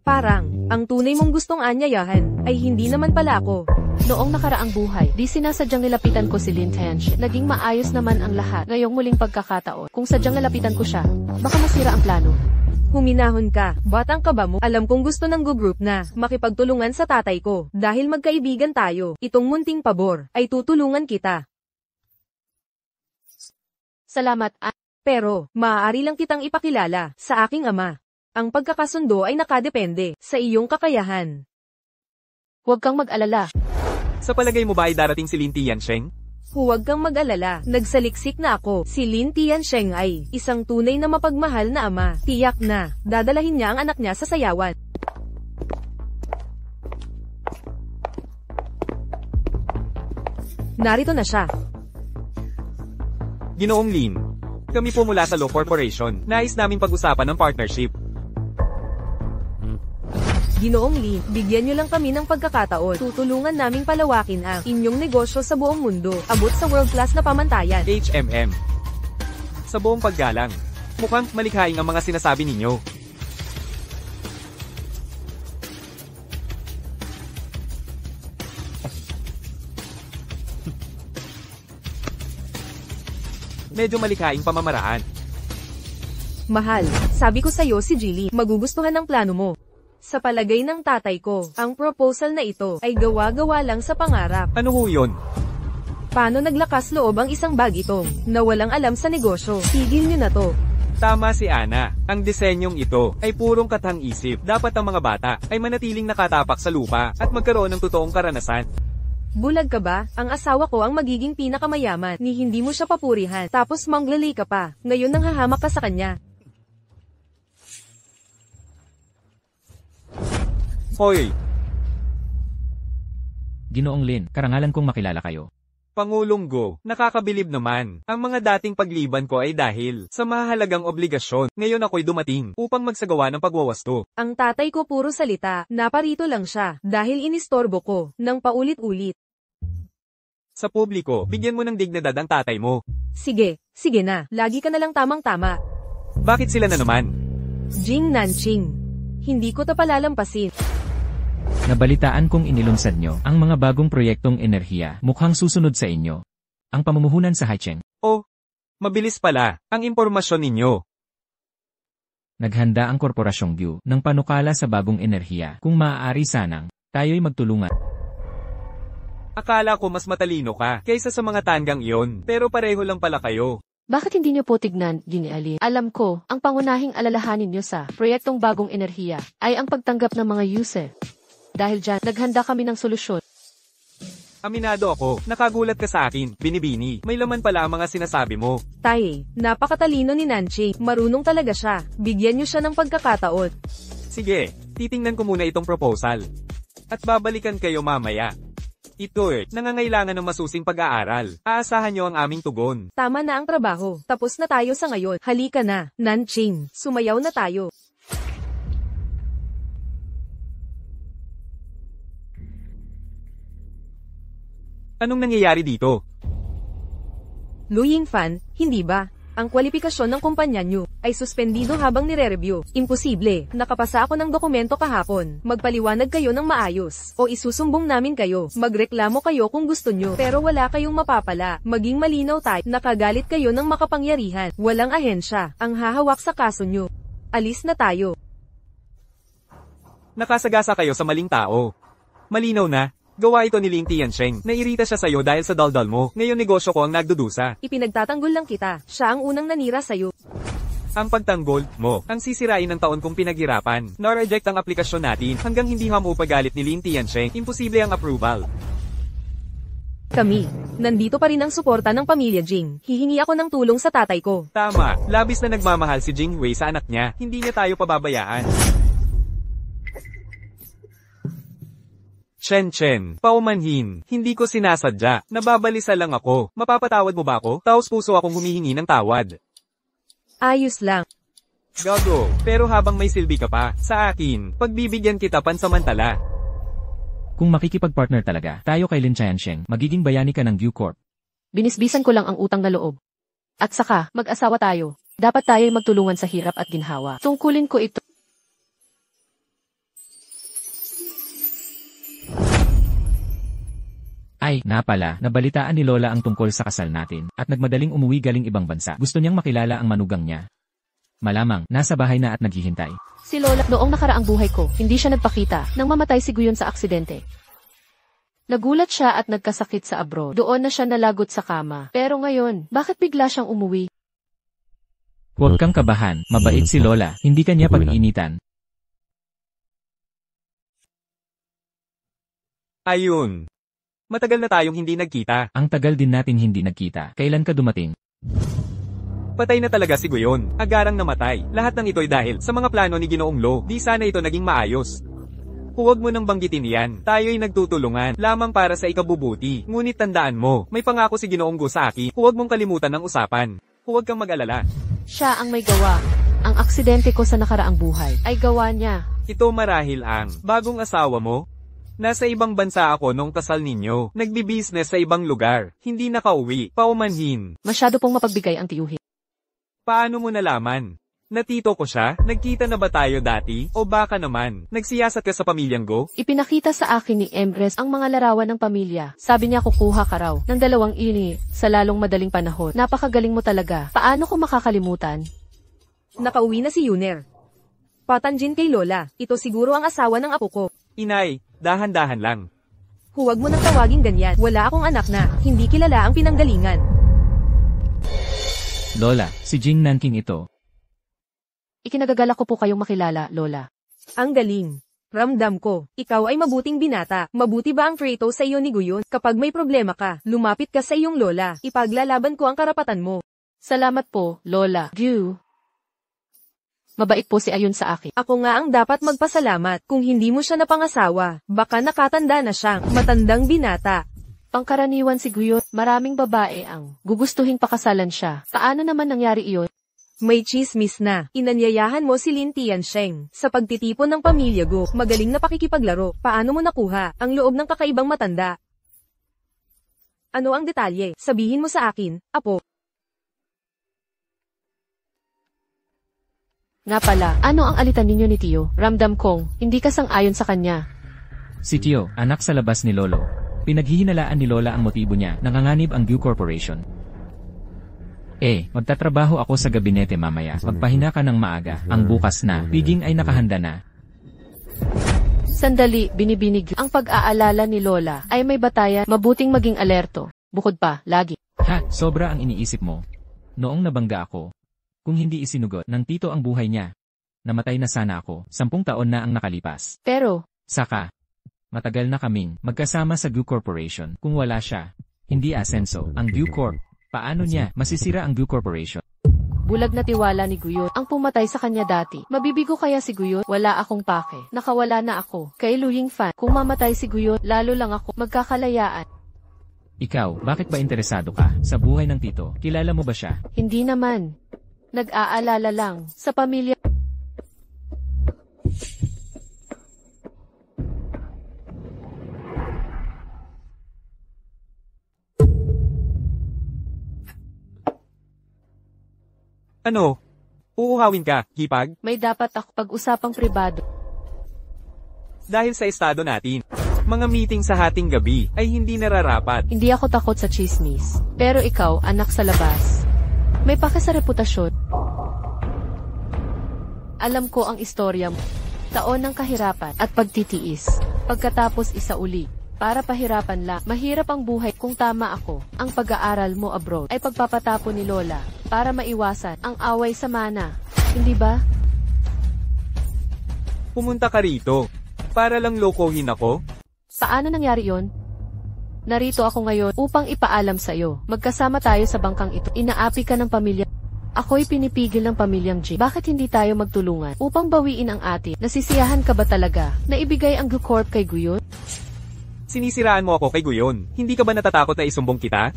Parang, ang tunay mong gustong anyayahan, ay hindi naman pala ako. Noong nakaraang buhay, di sinasadyang nilapitan ko si Lin Tianchen. Naging maayos naman ang lahat. Ngayong muling pagkakataon, kung sadyang nilapitan ko siya, baka masira ang plano. Huminahon ka. Batang ka ba mo? Alam kong gusto ng group na makipagtulungan sa tatay ko. Dahil magkaibigan tayo, itong munting pabor, ay tutulungan kita. Salamat. Pero, maaari lang kitang ipakilala sa aking ama. Ang pagkakasundo ay nakadepende sa iyong kakayahan. Huwag kang mag-alala. Sa palagay mo ba ay darating si Lin Tiansheng? Huwag kang mag-alala, nagsaliksik na ako. Si Lin Tiansheng ay isang tunay na mapagmahal na ama. Tiyak na, dadalahin niya ang anak niya sa sayawan. Narito na siya. Ginoong Lin, kami po mula sa Law Corporation. Nais naming pag-usapan ng partnership. Ginoong Lee, bigyan niyo lang kami ng pagkakataon. Tutulungan naming palawakin ang inyong negosyo sa buong mundo, abot sa world-class na pamantayan. HMM. Sa buong paggalang, mukhang malikhaing ang mga sinasabi ninyo. Medyo malikhaing pamamaraan. Mahal, sabi ko sa'yo si Jilly, magugustuhan ang plano mo. Sa palagay ng tatay ko, ang proposal na ito ay gawa-gawa lang sa pangarap. Ano ho yun? Paano naglakas loob ang isang bagitong na walang alam sa negosyo? Tigil niyo na to. Tama si Ana, ang disenyong ito ay purong katang-isip. Dapat ang mga bata ay manatiling nakatapak sa lupa at magkaroon ng totoong karanasan. Bulag ka ba? Ang asawa ko ang magiging pinakamayaman ni hindi mo siya papurihan tapos manglali ka pa. Ngayon nang hahamak ka sa kanya. Hoy! Ginoong Lin, karangalan kong makilala kayo. Pangulong Go, nakakabilib naman. Ang mga dating pagliban ko ay dahil sa mahalagang obligasyon. Ngayon ako'y dumating upang magsagawa ng pagwawasto. Ang tatay ko puro salita, naparito lang siya dahil inistorbo ko ng paulit-ulit. Sa publiko, bigyan mo ng dignidad ang tatay mo. Sige na, lagi ka na lang tamang-tama. Bakit sila na naman? Jing Nanqing. Hindi ko to palalampasin. Nabalitaan kong inilunsad nyo ang mga bagong proyektong enerhiya mukhang susunod sa inyo. Ang pamumuhunan sa Haicheng. Oh, mabilis pala ang impormasyon ninyo. Naghanda ang Korporasyong Gyu ng panukala sa bagong enerhiya kung maaari sanang tayo'y magtulungan. Akala ko mas matalino ka kaysa sa mga tanggang iyon, pero pareho lang pala kayo. Bakit hindi niyo po tignan, Ginny Ali? Alam ko, ang pangunahing alalahanin niyo sa proyektong bagong enerhiya ay ang pagtanggap ng mga user. Dahil dyan, naghanda kami ng solusyon. Aminado ako, nakagulat ka sa akin, Binibini. May laman pala ang mga sinasabi mo. Tae, napakatalino ni Nanching. Marunong talaga siya. Bigyan niyo siya ng pagkakataon. Sige, titingnan ko muna itong proposal. At babalikan kayo mamaya. Ito nangangailangan ng masusing pag-aaral. Aasahan niyo ang aming tugon. Tama na ang trabaho. Tapos na tayo sa ngayon. Halika na, Nanching. Sumayaw na tayo. Anong nangyayari dito? Lu Yingfan, hindi ba? Ang kwalifikasyon ng kumpanya nyo ay suspendido habang nire-review. Imposible, nakapasa ako ng dokumento kahapon. Magpaliwanag kayo ng maayos, o isusumbong namin kayo. Magreklamo kayo kung gusto nyo, pero wala kayong mapapala. Maging malinaw tayo, nakagalit kayo ng makapangyarihan. Walang ahensya ang hahawak sa kaso nyo. Alis na tayo. Nakasagasa kayo sa maling tao. Malinaw na. Gawa ito ni Ling Tiansheng. Nairita siya sa'yo dahil sa daldal mo. Ngayon negosyo ko ang nagdudusa. Ipinagtatanggol lang kita. Siya ang unang nanira sa'yo. Ang pagtanggol mo ang sisirain ng taon kong pinaghirapan. Na-reject ang aplikasyon natin hanggang hindi hamupagalit ni Ling Tiansheng. Imposible ang approval. Kami, nandito pa rin ang suporta ng pamilya Jing. Hihingi ako ng tulong sa tatay ko. Tama, labis na nagmamahal si Jing Wei sa anak niya. Hindi niya tayo pababayaan. Chen, paumanhin, hindi ko sinasadya, nababalisa lang ako, mapapatawad mo ba ako? Taos puso akong humihingi ng tawad. Ayos lang. Gago, pero habang may silbi ka pa, sa akin, pagbibigyan kita pansamantala. Kung makikipag-partner talaga, tayo kay Lin Tiansheng, magiging bayani ka ng View Corp. Binisbisan ko lang ang utang na loob. At saka, mag-asawa tayo. Dapat tayo'y magtulungan sa hirap at ginhawa. Tungkulin ko ito. Ay, napala, nabalitaan ni Lola ang tungkol sa kasal natin, at nagmadaling umuwi galing ibang bansa. Gusto niyang makilala ang manugang niya. Malamang, nasa bahay na at naghihintay. Si Lola, noong nakaraang buhay ko, hindi siya nagpakita nang mamatay si Guyon sa aksidente. Nagulat siya at nagkasakit sa abroad. Doon na siya nalagot sa kama. Pero ngayon, bakit bigla siyang umuwi? Huwag kang kabahan, mabait si Lola, hindi kanya pag-iinitan. Ayun. Matagal na tayong hindi nagkita. Ang tagal din natin hindi nagkita. Kailan ka dumating? Patay na talaga si Guyon. Agarang namatay. Lahat ng ito'y dahil sa mga plano ni Ginoong Lo. Di sana ito naging maayos. Huwag mo nang banggitin yan. Tayo'y nagtutulungan lamang para sa ikabubuti. Ngunit tandaan mo, may pangako si Ginoong Go sa akin. Huwag mong kalimutan ang usapan. Huwag kang mag-alala. Siya ang may gawa. Ang aksidente ko sa nakaraang buhay ay gawa niya. Ito marahil ang bagong asawa mo. Nasa ibang bansa ako nung kasal ninyo. Nagbi-business sa ibang lugar. Hindi nakauwi. Paumanhin. Masyado pong mapagbigay ang tiyuhin. Paano mo nalaman? Natito ko siya? Nagkita na ba tayo dati? O baka naman, nagsiyasat ka sa pamilyang Go? Ipinakita sa akin ni Empress ang mga larawan ng pamilya. Sabi niya kukuha ka raw ng 2 ini sa lalong madaling panahon. Napakagaling mo talaga. Paano ko makakalimutan? Nakauwi na si Yuner. Patanjin kay Lola. Ito siguro ang asawa ng apo ko. Inay, dahan-dahan lang. Huwag mo nang tawagin ganyan. Wala akong anak na hindi kilala ang pinanggalingan. Lola, si Jing Nanking ito. Ikinagagalak ko po kayong makilala, Lola. Ang galing. Ramdam ko, ikaw ay mabuting binata. Mabuti ba ang Freto sa iyo ni Guyon? Kapag may problema ka, lumapit ka sa iyong lola. Ipaglalaban ko ang karapatan mo. Salamat po, Lola. Gu. Mabait po si Ayun sa akin. Ako nga ang dapat magpasalamat. Kung hindi mo siya napangasawa, baka nakatanda na siyang matandang binata. Pangkaraniwan si Guyon, maraming babae ang gugustuhing pakasalan siya. Paano naman nangyari iyon? May chismis na. Inanyayahan mo si Lin Tiansheng sa pagtitipon ng pamilya Go. Magaling na pakikipaglaro. Paano mo nakuha ang loob ng kakaibang matanda? Ano ang detalye? Sabihin mo sa akin, apo. Nga pala, ano ang alitan ninyo ni Tio? Ramdam kong, hindi ka sang-ayon sa kanya. Si Tio, anak sa labas ni Lolo. Pinaghihinalaan ni Lola ang motibo niya, nanganganib ang View Corporation. Magtatrabaho ako sa gabinete mamaya. Pagpahinga ka ng maaga, ang bukas na, piging ay nakahanda na. Sandali, binibinig. Ang pag-aalala ni Lola ay may batayan, mabuting maging alerto. Bukod pa, lagi. Ha, sobra ang iniisip mo. Noong nabangga ako, kung hindi isinugot ng tito ang buhay niya, namatay na sana ako, 10 taon na ang nakalipas. Pero, Saka, matagal na kaming magkasama sa Gu Corporation. Kung wala siya, hindi asenso ang Gu Corp. Paano niya masisira ang Gu Corporation? bulag na tiwala ni Guyot ang pumatay sa kanya dati. Mabibigo kaya si Guyot? Wala akong pake. Nakawala na ako. Kay Luying Fan, kung mamatay si Guyot, lalo lang ako magkakalayaan. Ikaw, bakit ba interesado ka sa buhay ng tito? Kilala mo ba siya? Hindi naman. Nag-aalala lang sa pamilya. Ano? Uuhawin ka, hipag? May dapat ako pag-usapang pribado. Dahil sa estado natin, mga meeting sa hating gabi ay hindi nararapat. Hindi ako takot sa chismis. Pero ikaw, anak sa labas. May pake sa reputasyon. Alam ko ang istorya mo. Taon ng kahirapan at pagtitiis. Pagkatapos isa uli. Para pahirapan lang. Mahirap ang buhay kung tama ako. Ang pag-aaral mo abroad ay pagpapatapo ni Lola para maiwasan ang away sa mana. Hindi ba? Pumunta ka rito. Para lang lokohin ako? Paano nangyari yon? Narito ako ngayon upang ipaalam sa iyo. Magkasama tayo sa bangkang ito. Inaapi ka ng pamilya. Ako'y pinipigil ng pamilyang G. Bakit hindi tayo magtulungan upang bawiin ang atin? Nasisiyahan ka ba talaga na ibigay ang Gu Corp kay Guyot? Sinisiraan mo ako kay Guyon. Hindi ka ba natatakot na isumbong kita?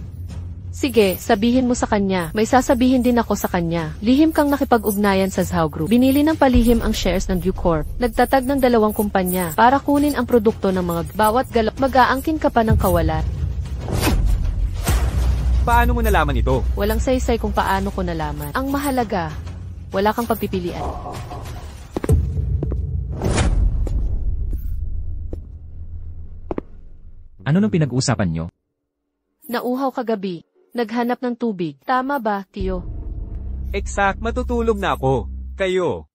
Sige, sabihin mo sa kanya. May sasabihin din ako sa kanya. Lihim kang nakipag-ugnayan sa Zhao Group. Binili ng palihim ang shares ng Gu Corp. Nagtatag ng 2 kumpanya para kunin ang produkto ng mga bawat galaw. Mag-aangkin ka pa ng kawalan. Paano mo nalaman ito? Walang saysay kung paano ko nalaman. Ang mahalaga, wala kang pagpipilian. Ano nang pinag-uusapan nyo? Nauhaw kagabi. Naghanap ng tubig. Tama ba, Tiyo? Exact, matutulog na ako. Kayo.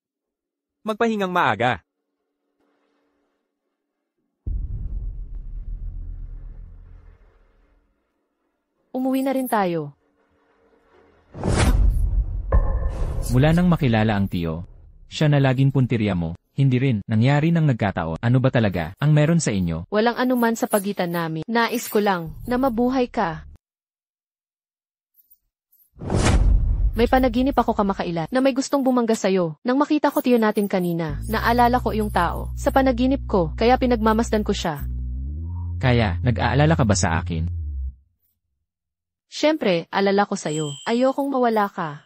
Magpahingang maaga. Umuwi na rin tayo. Mula nang makilala ang tiyo, siya na laging puntirya mo. Hindi rin, nangyari nang nagkataon. Ano ba talaga ang meron sa inyo? Walang anuman sa pagitan namin. Nais ko lang na mabuhay ka. May panaginip ako kamakailan na may gustong bumangga sa'yo. Nang makita ko tiyo natin kanina, naalala ko yung tao. Sa panaginip ko, kaya pinagmamasdan ko siya. Kaya, nag-aalala ka ba sa akin? Siyempre, alala ko sa'yo. Ayokong mawala ka.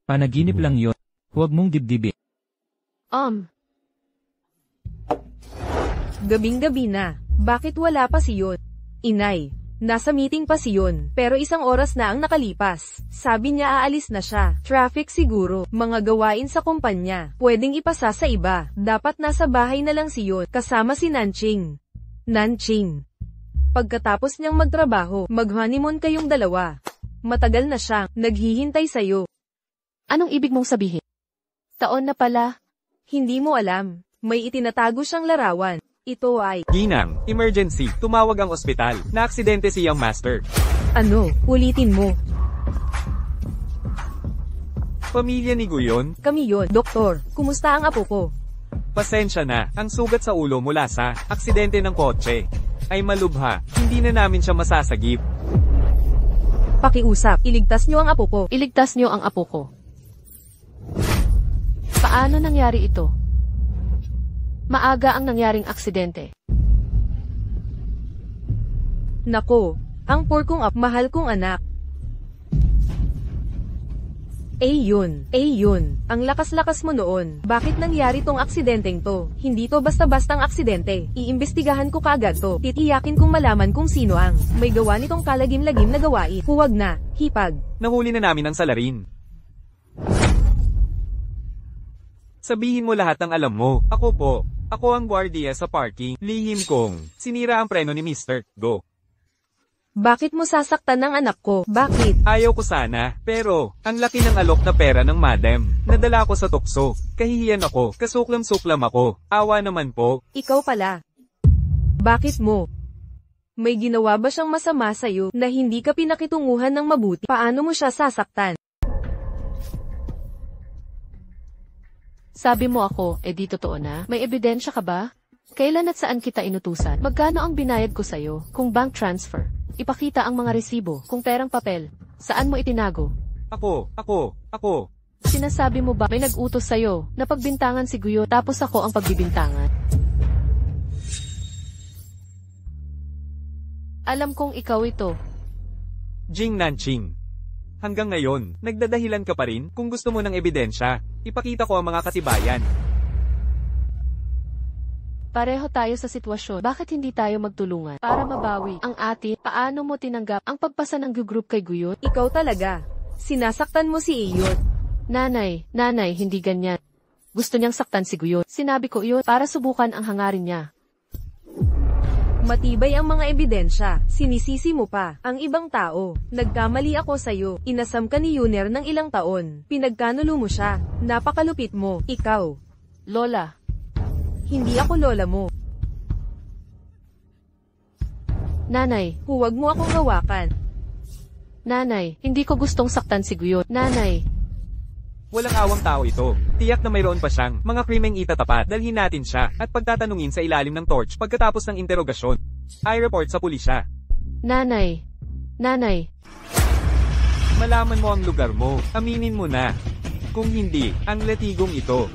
Panaginip lang yon. Huwag mong dibdibin. Gabing-gabi na. Bakit wala pa si Yon? Inay, nasa meeting pa si Yon, pero 1 oras na ang nakalipas. Sabi niya aalis na siya. Traffic siguro. Mga gawain sa kumpanya. Pwedeng ipasa sa iba. Dapat nasa bahay na lang si Yon, kasama si Nanching. Nanching. Pagkatapos niyang magtrabaho, mag-honeymoon kayong dalawa. Matagal na siyang naghihintay sa'yo. Anong ibig mong sabihin? Taon na pala. Hindi mo alam. May itinatago siyang larawan. Ito ay... Ginang, emergency. Tumawag ang ospital. Naaksidente siyang master. Ano? Ulitin mo. Pamilya ni Guyon? Kami yon, doktor. Kumusta ang apo ko? Pasensya na. Ang sugat sa ulo mula sa aksidente ng kotse ay malubha. Hindi na namin siya masasagip. Pakiusap. Iligtas niyo ang apo ko. Iligtas niyo ang apo ko. Paano nangyari ito? Maaga ang nangyaring aksidente. Nako, ang poor kong mahal kong anak. Yun. Ang lakas-lakas mo noon. Bakit nangyari tong aksidenteng to? Hindi to basta-bastang aksidente. Iimbestigahan ko kaagad to. Titiyakin kong malaman kung sino ang may gawa nitong kalagim-lagim na gawain. Huwag na, hipag. Nahuli na namin ang salarin. Sabihin mo lahat ng alam mo. Ako po. Ako ang gwardiya sa parking. Lihim kong sinira ang preno ni Mr. Go. Bakit mo sasaktan ang anak ko? Bakit? Ayaw ko sana, pero, ang laki ng alok na pera ng madam. Nadala ko sa tukso. Kahihiyan ako, kasuklam-suklam ako. Awa naman po. Ikaw pala. Bakit mo? May ginawa ba siyang masama sa'yo na hindi ka pinakitunguhan ng mabuti? Paano mo siya sasaktan? Sabi mo ako, di totoo na? May ebidensya ka ba? Kailan at saan kita inutusan? Magkano ang binayad ko sa'yo? Kung bank transfer? Ipakita ang mga resibo, kung perang papel. Saan mo itinago? Ako. Sinasabi mo ba may nag-utos sa'yo na pagbintangan si Guyo tapos ako ang pagbibintangan? Alam kong ikaw ito. Jing Nanching. Hanggang ngayon, nagdadahilan ka pa rin kung gusto mo ng ebidensya. Ipakita ko ang mga katibayan. Pareho tayo sa sitwasyon. Bakit hindi tayo magtulungan para mabawi ang atin? Paano mo tinanggap ang pagpasa ng group kay Guyot? Ikaw talaga. Sinasaktan mo si Iyot. Nanay, hindi ganyan. Gusto niyang saktan si Guyot. Sinabi ko iyon para subukan ang hangarin niya. Matibay ang mga ebidensya. Sinisisi mo pa ang ibang tao. Nagkamali ako sa'yo. Inasam ka ni Yuner ng ilang taon. Pinagkanulo mo siya. Napakalupit mo. Ikaw. Lola. Hindi ako lola mo. Nanay, Huwag mo akong hawakan. nanay, hindi ko gustong saktan si Guyot. Nanay, Walang awang tao ito. Tiyak na mayroon pa siyang mga krimeng itatapat. Dalhin natin siya at pagtatanungin sa ilalim ng torch pagkatapos ng interogasyon. I-report sa pulisya. nanay, Malaman mo ang lugar mo. Aminin mo na. Kung hindi, ang latigong ito.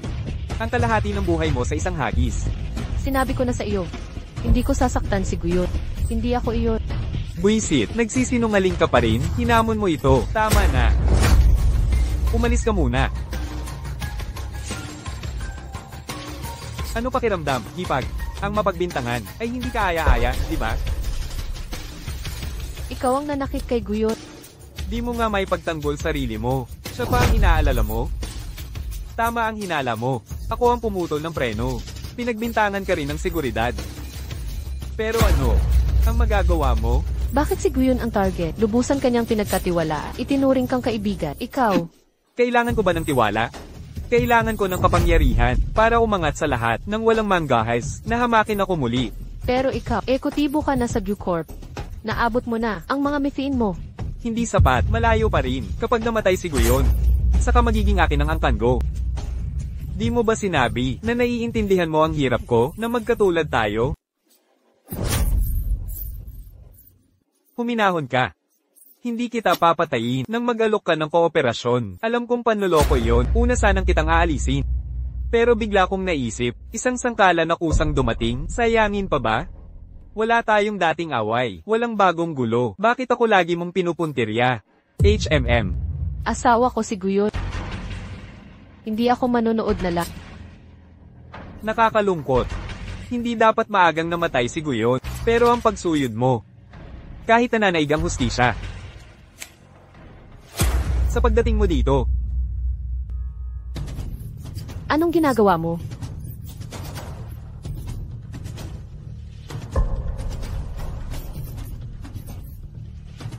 Ang kalahati ng buhay mo sa isang hagis. sinabi ko na sa iyo. Hindi ko sasaktan si Guyot. Hindi ako iyon. Buisit, nagsisinungaling ka pa rin? Hinamon mo ito. Tama na. Umalis ka muna. Ano pakiramdam, Hipag? Ang mapagbintangan ay hindi ka aya-aya, di ba? Ikaw ang nanakit kay Guyot. Di mo nga may pagtanggol sarili mo. Siya pa ang inaalala mo? Tama ang hinala mo. Ako ang pumutol ng preno. Pinagbintangan ka rin ng seguridad. Pero ano, ang magagawa mo? Bakit si Guyon ang target? Lubusan kanyang pinagkatiwalaan. Itinuring kang kaibigan. Ikaw. Kailangan ko ba ng tiwala? Kailangan ko ng kapangyarihan para umangat sa lahat ng walang manggahas na hamakin ako muli. Pero ikaw, ekotibo ka na sa Bucorp. Naabot mo na ang mga methane mo. Hindi sapat, malayo pa rin kapag namatay si Guyon. Saka magiging akin ang angkan ko. Di mo ba sinabi na naiintindihan mo ang hirap ko na magkatulad tayo? Huminahon ka. Hindi kita papatayin nang mag-alok ka ng kooperasyon. Alam kong panloloko yon, una sanang kitang aalisin. Pero bigla kong naisip, isang sangkala na kusang dumating, sayangin pa ba? Wala tayong dating away, walang bagong gulo. Bakit ako lagi mong pinupuntirya? HMM. Asawa ko si Guyot. Hindi ako manonood na lang. Nakakalungkot. Hindi dapat maagang namatay si Guyon, pero ang pagsuyod mo. Kahit nananaig ang hustisya. Sa pagdating mo dito, Anong ginagawa mo?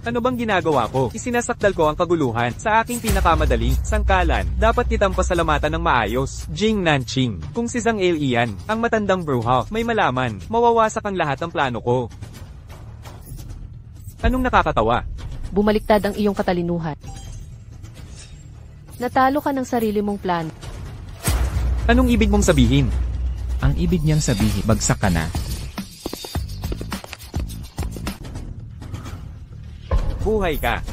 ano bang ginagawa ko? Isinasakdal ko ang kaguluhan sa aking pinakamadaling sangkalan. Dapat kitang pasalamatan ng maayos. Jing Nanching. Kung si Zhang El iyan, ang matandang bruha, may malaman, mawawasak ang lahat ng plano ko. Anong nakakatawa? Bumaliktad ang iyong katalinuhan. Natalo ka ng sarili mong plan. Anong ibig mong sabihin? Ang ibig niyang sabihin, bagsak ka na. Buhay ka.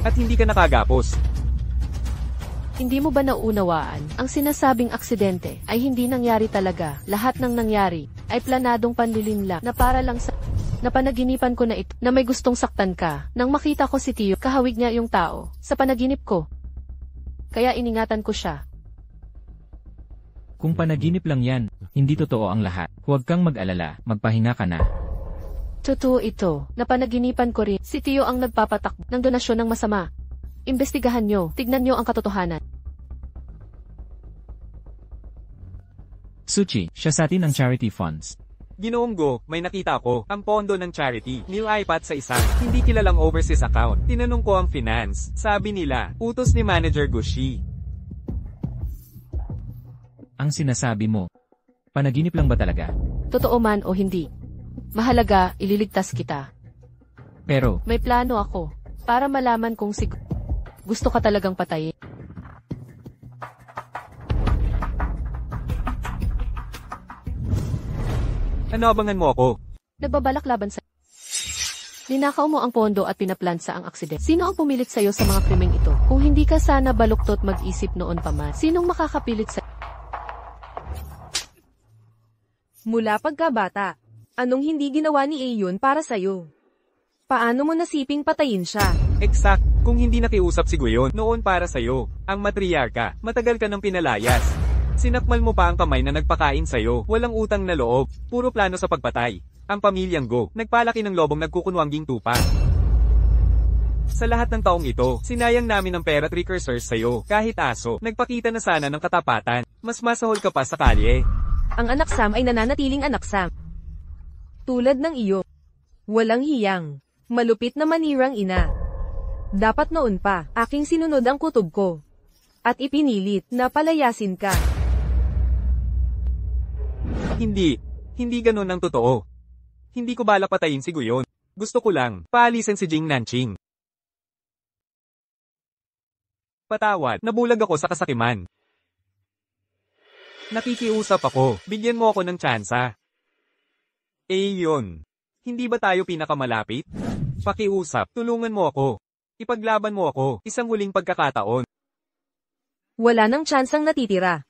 At hindi ka nakagapos. Hindi mo ba nauunawaan? Ang sinasabing aksidente ay hindi nangyari talaga. Lahat ng nangyari ay planadong panlilinlang na para lang sa... Napanaginipan ko na ito na may gustong saktan ka. Nang makita ko si Tio, kahawig niya yung tao sa panaginip ko. Kaya iningatan ko siya. Kung panaginip lang yan, hindi totoo ang lahat. Huwag kang mag-alala, magpahinga ka na. Totoo ito. Napanaginipan ko rin. Si Tio ang nagpapatakbo ng donasyon ng masama. Imbestigahan nyo. Tignan nyo ang katotohanan. Suchi, siya sa atin ang charity funds. Ginoong Go, may nakita ko, ang pondo ng charity, nilipat sa isang, hindi kilalang overseas account. Tinanong ko ang finance, sabi nila, utos ni Manager Gushi. Ang sinasabi mo, panaginip lang ba talaga? Totoo man o hindi. Mahalaga, ililigtas kita. Pero, May plano ako, para malaman kung gusto ka talagang patayin. Ano abangan mo ako? Nagbabalak laban sa... Ninakaw mo ang pondo at pinaplansa ang aksidente. Sino ang pumilit sa'yo sa mga krimeng ito? Kung hindi ka sana baluktot mag-isip noon pa man, sinong makakapilit sa... Mula pagkabata, anong hindi ginawa ni Aeon para sa'yo? Paano mo nasiping patayin siya? Exact, kung hindi nakiusap si Guyon, noon para sa'yo, ang matriarka, matagal ka nang pinalayas. Sinakmal mo pa ang kamay na nagpakain sa'yo, walang utang na loob, puro plano sa pagpatay. Ang pamilyang Go, nagpalaki ng lobong nagkukunwangging tupa. Sa lahat ng taong ito, sinayang namin ang pera precursors sa'yo, kahit aso, nagpakita na sana ng katapatan, mas masahol ka pa sa kalye. Ang anak Sam ay nananatiling anak Sam. Tulad ng iyo. Walang hiyang. Malupit na manirang ina. Dapat noon pa, aking sinunod ang kutob ko. At ipinilit na palayasin ka. Hindi ganun ang totoo. Hindi ko balak patayin si Guyon. Gusto ko lang, paalisin si Jing Nanqing. Patawad, nabulag ako sa kasakiman. Nakikiusap ako, bigyan mo ako ng tsansa. Aeon, hindi ba tayo pinakamalapit? Pakiusap, tulungan mo ako. Ipaglaban mo ako, isang huling pagkakataon. Wala nang tsansang natitira.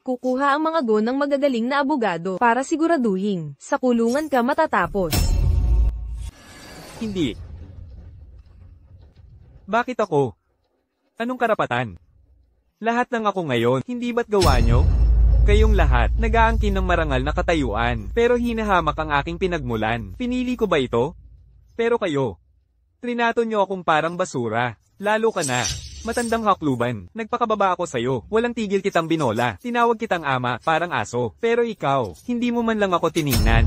Kukuha ang mga Go ng magagaling na abogado para siguraduhin sa kulungan ka matatapos. Hindi. Bakit ako? Anong karapatan? Lahat ng ako ngayon, hindi ba't gawa nyo? Kayong lahat, nag-aangkin ng marangal na katayuan, pero hinahamak ang aking pinagmulan. Pinili ko ba ito? Pero kayo, trinato nyo akong parang basura. Lalo ka na. Matandang hakluban, nagpakababa ako sa'yo, walang tigil kitang binola, tinawag kitang ama, parang aso, pero ikaw, hindi mo man lang ako tiningnan.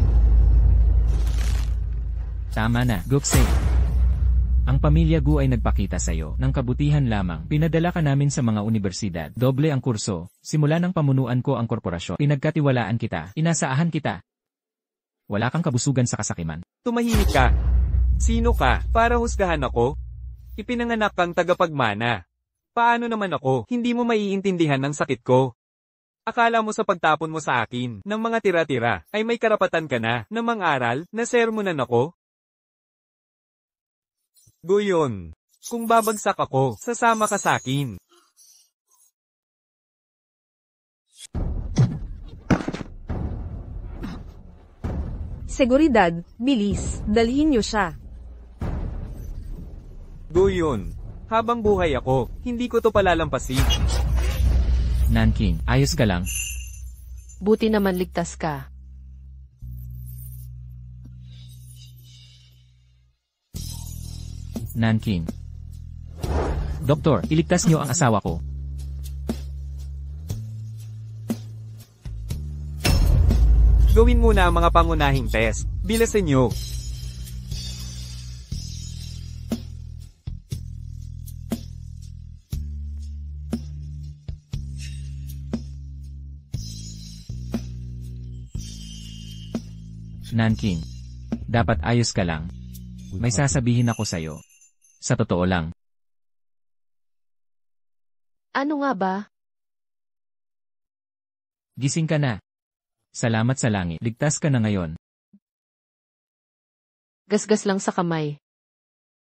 Tama na, Goksei. Ang pamilya Gu ay nagpakita sa'yo ng kabutihan lamang. Pinadala ka namin sa mga universidad, doble ang kurso, simula ng pamunuan ko ang korporasyon, pinagkatiwalaan kita, inasaahan kita. Wala kang kabusugan sa kasakiman. Tumahimik ka. Sino ka, para husgahan ako? Ipinanganak kang tagapagmana. Paano naman ako, hindi mo maiintindihan ang sakit ko? Akala mo sa pagtapon mo sa akin, ng mga tira-tira, ay may karapatan ka na, na mang-aral, na sermonan ako? Guyon, kung babagsak ako, sasama ka sa akin. Seguridad, bilis, dalhin niyo siya. Guyon, habang buhay ako, hindi ko to palalampasin. Nanqing, ayos ka lang. Buti naman ligtas ka. Nanqing. Doktor, iligtas niyo ang asawa ko. Gawin muna ang mga pangunahing test. Bilasin niyo. Nanqing. Dapat ayos ka lang. May sasabihin ako sa'yo. Sa totoo lang. Ano nga ba? Gising ka na. Salamat sa langit. Ligtas ka na ngayon. Gasgas lang sa kamay.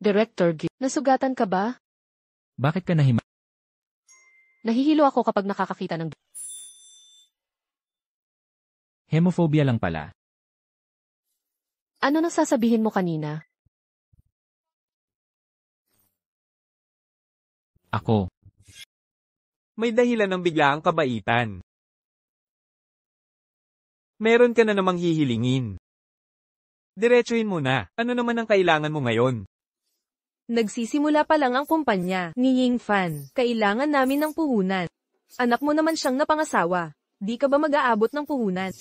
Director G. Nasugatan ka ba? Bakit ka nahima? Nahihilo ako kapag nakakakita ng... Hemophobia lang pala. Ano nang sasabihin mo kanina? Ako. May dahilan ng biglaang kabaitan. Meron ka na namang hihilingin. Diretsuhin mo na, ano naman ang kailangan mo ngayon? Nagsisimula pa lang ang kumpanya ni Ying Fan. Kailangan namin ng puhunan. Anak mo naman siyang napangasawa. Di ka ba mag-aabot ng puhunan?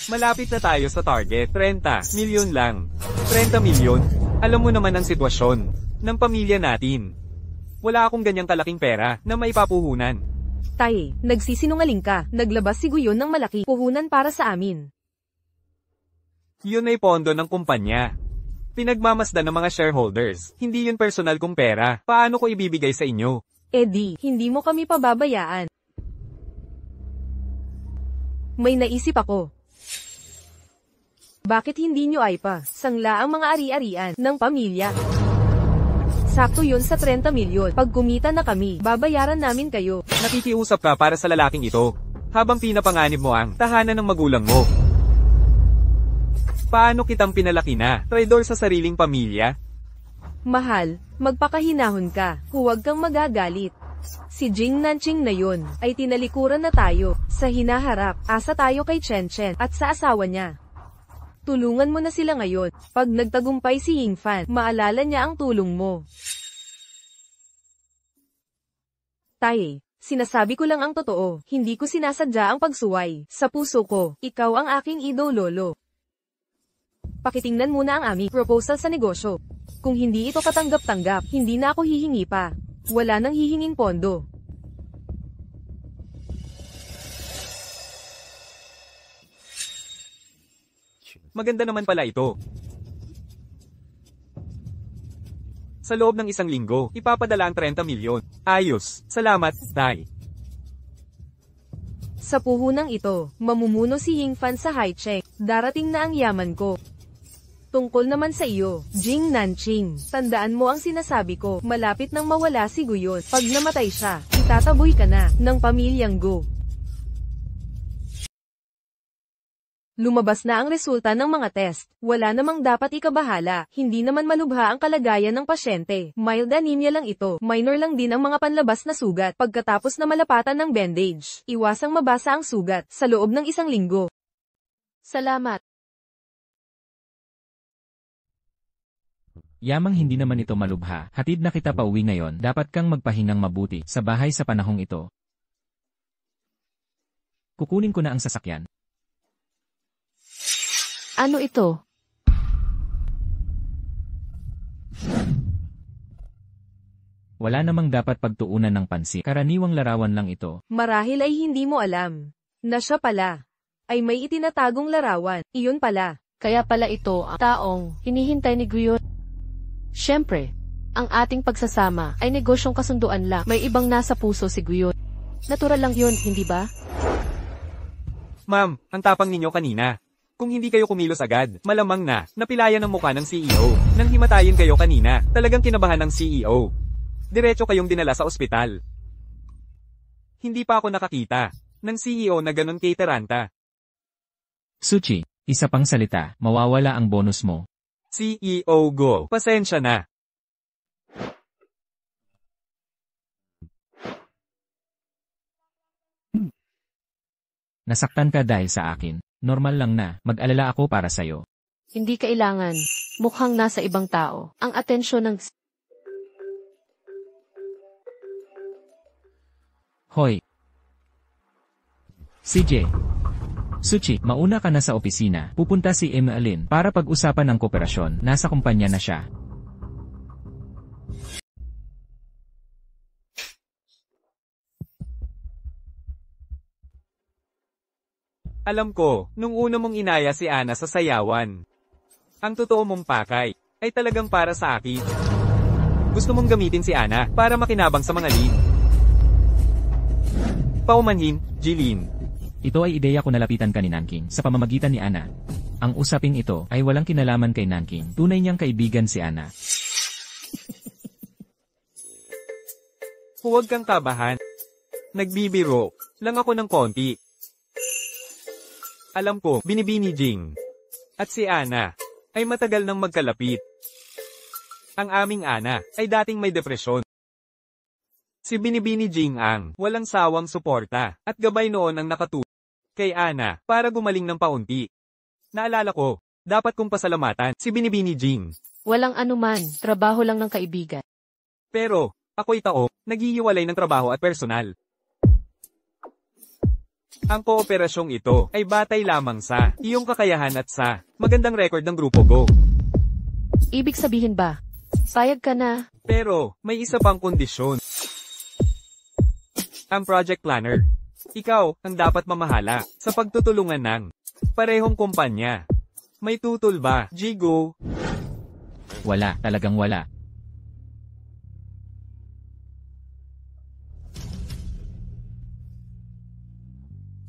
Malapit na tayo sa target. 30 milyon lang. 30 milyon? Alam mo naman ang sitwasyon ng pamilya natin. Wala akong ganyang kalaking pera na maipapuhunan. Tay, nagsisinungaling ka. Naglabas si Guyon ng malaki puhunan para sa amin. Yun ay pondo ng kumpanya. Pinagmamasdan ng mga shareholders. Hindi yun personal kong pera. Paano ko ibibigay sa inyo? Eddie, hindi mo kami pababayaan. May naisip ako. Bakit hindi nyo ay pa sangla ang mga ari-arian ng pamilya? Sakto yun sa 30 milyon. Pag kumita na kami, babayaran namin kayo. Nakikiusap ka para sa lalaking ito, habang pinapanganib mo ang tahanan ng magulang mo. Paano kitang pinalaki na, traidor sa sariling pamilya? Mahal, magpakahinahon ka. Huwag kang magagalit. Si Jing Nanching na yun, ay tinalikuran na tayo. Sa hinaharap, asa tayo kay Chen Chen, at sa asawa niya. Tulungan mo na sila ngayon. Pag nagtagumpay si Yingfan, maalala niya ang tulong mo. Tay, sinasabi ko lang ang totoo. Hindi ko sinasadya ang pagsuway. Sa puso ko, ikaw ang aking idololo. Pakitingnan muna ang aming proposal sa negosyo. Kung hindi ito katanggap-tanggap, hindi na ako hihingi pa. Wala nang hihinging pondo. Maganda naman pala ito. Sa loob ng 1 linggo, ipapadala ang 30 milyon. Ayos. Salamat, Tay. Sa puhunang ito, mamumuno si Yingfan sa Haicheng. Darating na ang yaman ko. Tungkol naman sa iyo, Jing Nanching, tandaan mo ang sinasabi ko, malapit nang mawala si Guyon. Pag namatay siya, itataboy ka na ng pamilyang Go. Lumabas na ang resulta ng mga test. Wala namang dapat ikabahala. Hindi naman malubha ang kalagayan ng pasyente. Mild anemia lang ito. Minor lang din ang mga panlabas na sugat. Pagkatapos na malapatan ng bandage, iwasang mabasa ang sugat sa loob ng 1 linggo. Salamat. Yamang hindi naman ito malubha, hatid na kita pauwi ngayon, dapat kang magpahingang mabuti sa bahay sa panahong ito. Kukunin ko na ang sasakyan. Ano ito? Wala namang dapat pagtuunan ng pansin, karaniwang larawan lang ito. Marahil ay hindi mo alam na siya pala ay may itinatagong larawan. Iyon pala. Kaya pala ito ang taong hinihintay ni Guyon. Siyempre, ang ating pagsasama ay negosyong kasunduan lang. May ibang nasa puso si Guyon. Natural lang yun, hindi ba? Ma'am, ang tapang ninyo kanina. Kung hindi kayo kumilos agad, malamang na napilayan ang mukha ng CEO. Nang himatayin kayo kanina, talagang kinabahan ng CEO. Diretso kayong dinala sa ospital. Hindi pa ako nakakita ng CEO na ganon kay Taranta. Suchi, isa pang salita, mawawala ang bonus mo. CEO Go, pasensya na. Nasaktan ka dahil sa akin. Normal lang na, mag-alala ako para sa'yo. Hindi kailangan. Mukhang nasa ibang tao. Ang atensyon ng... Hoy! CJ! Suchi, mauna ka na sa opisina. Pupunta si Emmeline para pag-usapan ng kooperasyon. Nasa kumpanya na siya. Alam ko, nung una mong inaya si Ana sa sayawan. Ang totoo mong pakay ay talagang para sa akin. Gusto mong gamitin si Ana para makinabang sa mga lead. Paumanhin, Jilin. Ito ay ideya ko na lapitan ka ni Nanking sa pamamagitan ni Ana. Ang usaping ito ay walang kinalaman kay Nanking. Tunay niyang kaibigan si Ana. Huwag kang kabahan. Nagbibiro lang ako ng konti. Alam ko, binibini Jing at si Ana ay matagal nang magkalapit. Ang aming Ana ay dating may depresyon. Si Binibini Jing ang walang sawang suporta at gabay noon ang nakatulong kay Ana para gumaling ng paunti. Naalala ko, dapat kong pasalamatan si Binibini Jing. Walang anuman, trabaho lang ng kaibigan. Pero, ako'y tao, naghihiwalay ng trabaho at personal. Ang kooperasyong ito ay batay lamang sa iyong kakayahan at sa magandang record ng Grupo Go. Ibig sabihin ba, payag ka na? Pero, may isa pang kondisyon. Ang project planner. Ikaw ang dapat mamahala sa pagtutulungan ng parehong kumpanya. May tutol ba, Jigo? Wala, talagang wala.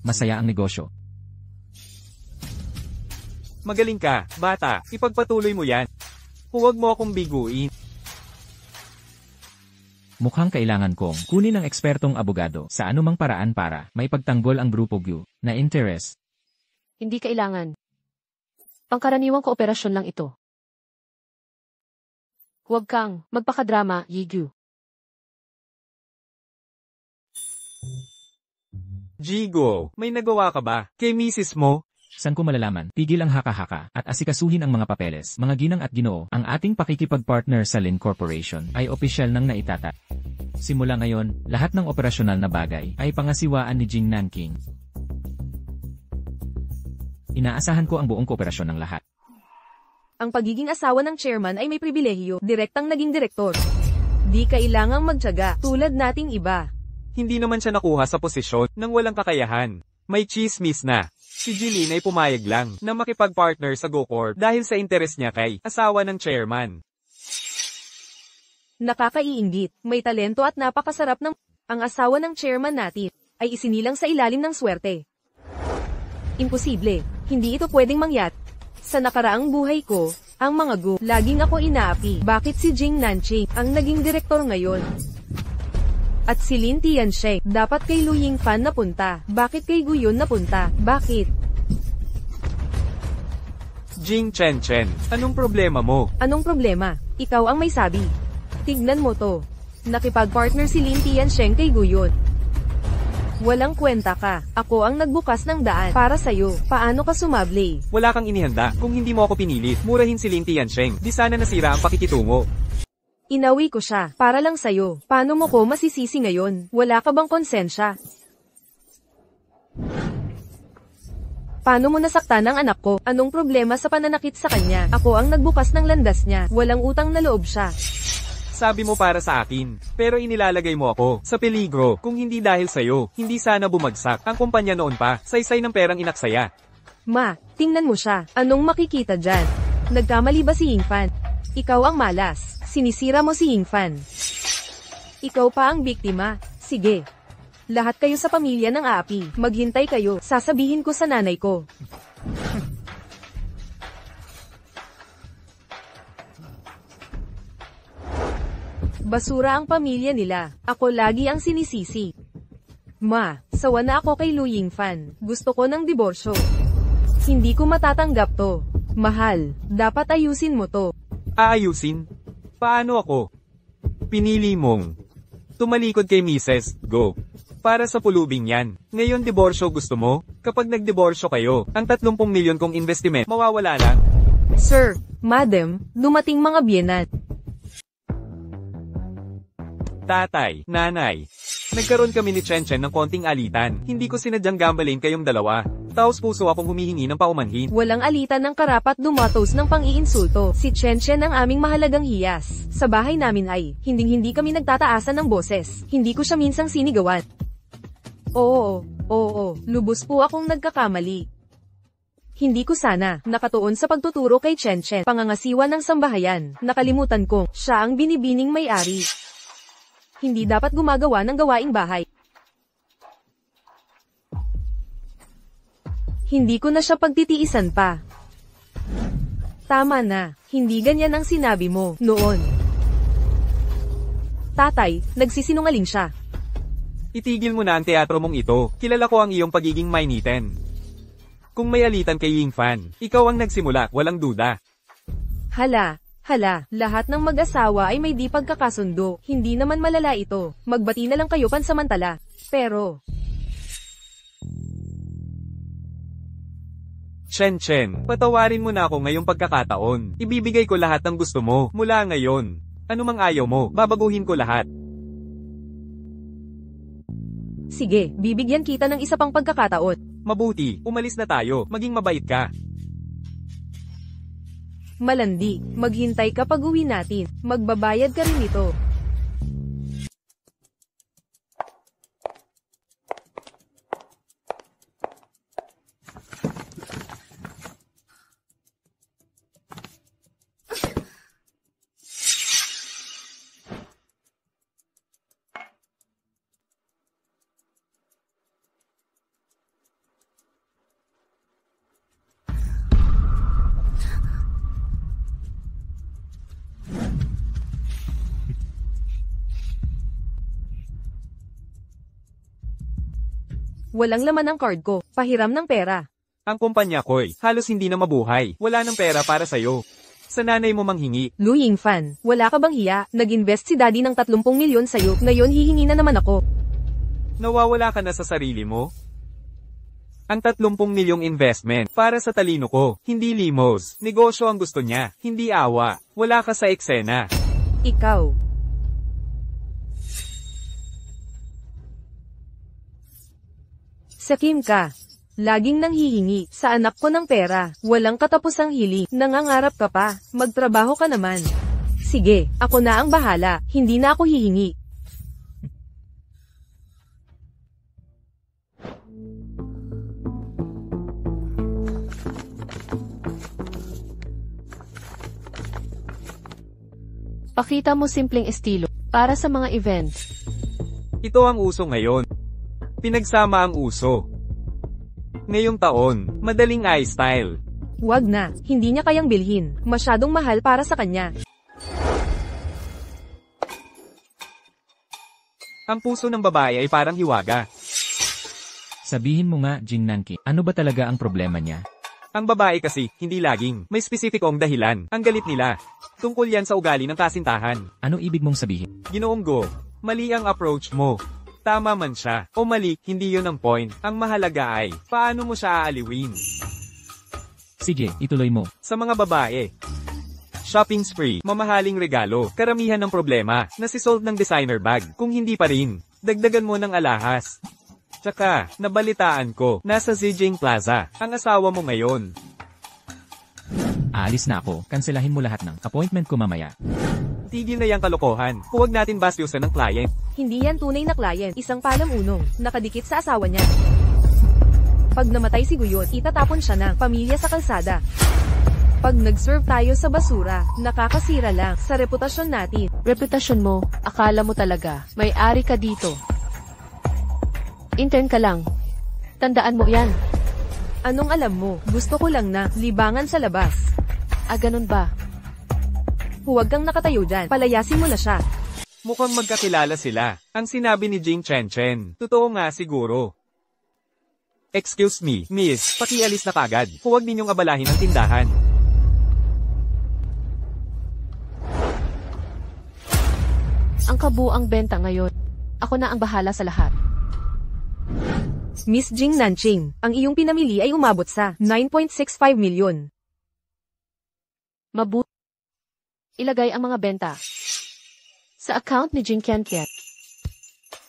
Masaya ang negosyo. Magaling ka, bata. Ipagpatuloy mo yan. Huwag mo akong biguin. Mukhang kailangan kong kunin ng ekspertong abogado sa anumang paraan para may pagtanggol ang Grupo Gu na interest. Hindi kailangan. Pangkaraniwang kooperasyon lang ito. Huwag kang magpakadrama, Yigu. Jigo, may nagawa ka ba kay misis mo? San ko malalaman? Tigil ang haka-haka at asikasuhin ang mga papeles. Mga ginang at ginoo, ang ating pakikipag-partner sa Lin Corporation ay opisyal nang naitata. Simula ngayon, lahat ng operasyonal na bagay ay pangasiwaan ni Jing Nanking. Inaasahan ko ang buong kooperasyon ng lahat. Ang pagiging asawa ng chairman ay may pribilehiyo, direktang naging direktor. Di kailangang magtiyaga, tulad nating iba. Hindi naman siya nakuha sa posisyon ng walang kakayahan. May chismis na. Si Jeline ay pumayag lang na makipag-partner sa GoCorp dahil sa interes niya kay asawa ng chairman. Nakakaiinggit, may talento at napakasarap ng ang asawa ng chairman natin ay isinilang sa ilalim ng swerte. Imposible, hindi ito pwedeng mangyari. Sa nakaraang buhay ko, ang mga Go, laging ako inaapi. Bakit si Jing Nanching ang naging direktor ngayon? At si Lin Tiansheng, dapat kay Lu Yingfan napunta. Bakit kay Guyon napunta? Bakit? Jing Chen, anong problema mo? Anong problema? Ikaw ang may sabi. Tignan mo to. Nakipag-partner si Lin Tiansheng kay Guyon. Walang kwenta ka. Ako ang nagbukas ng daan para sa'yo. Paano ka sumable? Wala kang inihanda kung hindi mo ako pinilit. Murahin si Lin Tiansheng. Di sana nasira ang pakikitungo. Inawi ko siya, para lang sa'yo. Paano mo ko masisisi ngayon? Wala ka bang konsensya? Paano mo nasaktan ang anak ko? Anong problema sa pananakit sa kanya? Ako ang nagbukas ng landas niya. Walang utang na loob siya. Sabi mo para sa akin, pero inilalagay mo ako sa peligro. Kung hindi dahil sa'yo, hindi sana bumagsak ang kumpanya noon pa, saysay ng perang inaksaya. Ma, tingnan mo siya. Anong makikita dyan? Nagkamali ba si Yingfan? Ikaw ang malas. Sinisira mo si Yingfan. Ikaw pa ang biktima. Sige. Lahat kayo sa pamilya ng aapi. Maghintay kayo. Sasabihin ko sa nanay ko. Basura ang pamilya nila. Ako lagi ang sinisisi. Ma, sawa na ako kay Lu Yingfan. Gusto ko ng diborsyo. Hindi ko matatanggap to. Mahal, dapat ayusin mo to. Aayusin? Paano ako? Pinili mong tumalikod kay Mrs. Go. Para sa pulubing yan. Ngayon diborsyo gusto mo? Kapag nagdiborsyo kayo, ang 30 milyon kong investiment mawawala lang. Sir, Madam, dumating mga biyenan. Tatay, nanay. Nagkaroon kami ni Chen ng konting alitan. Hindi ko sinadyang gambalin kayong dalawa. Taos puso akong humihingi ng paumanhin. Walang alitan ng karapat dumatos ng pang-iinsulto. Si Chen ang aming mahalagang hiyas. Sa bahay namin ay, hindi kami nagtataasan ng boses. Hindi ko siya minsang sinigawan. Oo, lubos po akong nagkakamali. Hindi ko sana nakatuon sa pagtuturo kay Chen, pangangasiwa ng sambahayan. Nakalimutan ko, siya ang binibining may-ari. Hindi dapat gumagawa ng gawaing bahay. Hindi ko na siya pagtitiisan pa. Tama na, hindi ganyan ang sinabi mo, noon. Tatay, nagsisinungaling siya. Itigil mo na ang teatro mong ito. Kilala ko ang iyong pagiging mainitin. Kung may alitan kay Yingfan, ikaw ang nagsimula, walang duda. Hala, lahat ng mag-asawa ay may di pagkakasundo. Hindi naman malala ito. Magbati na lang kayo pansamantala. Pero, Chen, patawarin mo na ako ngayong pagkakataon. Ibibigay ko lahat ng gusto mo, mula ngayon. Ano mang ayaw mo, babaguhin ko lahat. Sige, bibigyan kita ng isa pang pagkakataon. Mabuti, umalis na tayo, maging mabait ka. Malandi, maghintay ka pag uwi natin. Magbabayad ka rin nito. Walang laman ang card ko. Pahiram ng pera. Ang kumpanya ko'y halos hindi na mabuhay. Wala ng pera para sa'yo. Sa nanay mo manghingi. Lu Yingfan, wala ka bang hiya? Nag-invest si daddy ng 30 milyon sa'yo. Ngayon hihingi na naman ako. Nawawala ka na sa sarili mo? Ang 30 milyong investment para sa talino ko, hindi limos. Negosyo ang gusto niya, hindi awa. Wala ka sa eksena. Ikaw. Sakim ka. Laging nang hihingi sa anak ko ng pera. Walang katapusang hili. Nangangarap ka pa. Magtrabaho ka naman. Sige, ako na ang bahala. Hindi na ako hihingi. Pakita mo simpleng estilo para sa mga event. Ito ang uso ngayon. Pinagsama ang uso. Ngayong taon, madaling i-style. Wag na, hindi niya kayang bilhin. Masyadong mahal para sa kanya. Ang puso ng babae ay parang hiwaga. Sabihin mo nga, Jing Nanki, ano ba talaga ang problema niya? Ang babae kasi, hindi laging. May spesipikong dahilan. Ang galit nila. Tungkol yan sa ugali ng kasintahan. Ano ibig mong sabihin? Ginoong Go, mali ang approach mo. Tama man siya, o mali, hindi yun ang point. Ang mahalaga ay, paano mo siya aaliwin? Sige, ituloy mo. Sa mga babae, shopping spree, mamahaling regalo, karamihan ng problema, nasisolve ng designer bag. Kung hindi pa rin, dagdagan mo ng alahas. Tsaka, nabalitaan ko, nasa Zijing Plaza, ang asawa mo ngayon. Aalis na ako, kanselahin mo lahat ng appointment ko mamaya. Tigil na yang kalokohan, huwag natin bastyusan ng client. Hindi yan tunay na client. Isang palam-unong, nakadikit sa asawa niya. Pag namatay si Guyot, itatapon siya ng pamilya sa kalsada. Pag nag-serve tayo sa basura, nakakasira lang sa reputasyon natin. Reputasyon mo, akala mo talaga, may-ari ka dito. Intern ka lang. Tandaan mo yan. Anong alam mo? Gusto ko lang na libangan sa labas. Ah, ganun ba? Huwag kang nakatayo dyan. Palayasin mo na siya. Mukhang magkakilala sila. Ang sinabi ni Jing Chen. Totoo nga siguro. Excuse me, miss, pakialis na kagad. Huwag ninyong abalahin ang tindahan. Ang kabuang benta ngayon. Ako na ang bahala sa lahat. Miss Jing Nanqing, ang iyong pinamili ay umabot sa 9.65 milyon. Mabuti. Ilagay ang mga benta sa account ni Jing Qianqian.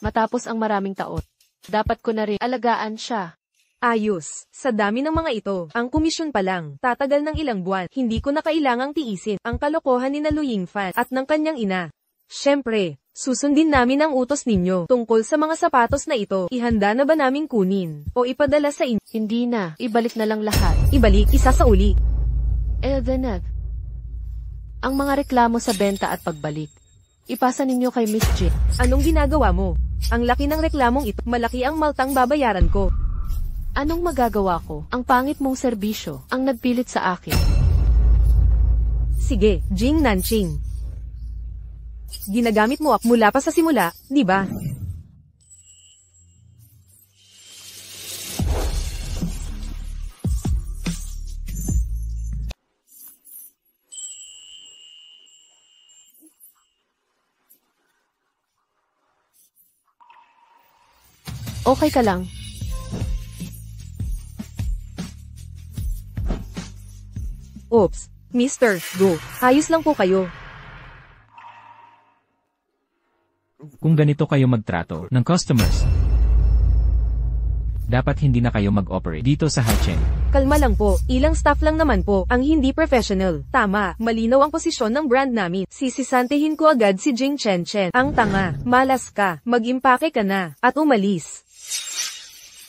Matapos ang maraming taon, dapat ko na rin alagaan siya. Ayos, sa dami ng mga ito, ang komisyon pa lang, tatagal ng ilang buwan, hindi ko na kailangang tiisin ang kalokohan ni Lu Yingfan at ng kanyang ina. Siyempre, susundin namin ang utos ninyo tungkol sa mga sapatos na ito. Ihanda na ba naming kunin o ipadala sa inyo? Hindi na, ibalik na lang lahat. Ibalik, isa sa uli. Eldenag. Ang mga reklamo sa benta at pagbalik. Ipasa ninyo kay Miss Jing. Anong ginagawa mo? Ang laki ng reklamong ito, malaki ang maltang babayaran ko. Anong magagawa ko? Ang pangit mong serbisyo, ang nagpilit sa akin. Sige, Jing Nanqing. Ginagamit mo ako mula pa sa simula, di ba? Okay ka lang. Oops, Mr. Go. Ayos lang po kayo. Kung ganito kayo magtrato ng customers, Dapat hindi na kayo mag-operate dito sa Hachen. Kalma lang po, ilang staff lang naman po, ang hindi professional. Tama, malinaw ang posisyon ng brand namin. Sisisantehin ko agad si Jing Chen. Ang tanga, malas ka, mag-impake ka na, at umalis.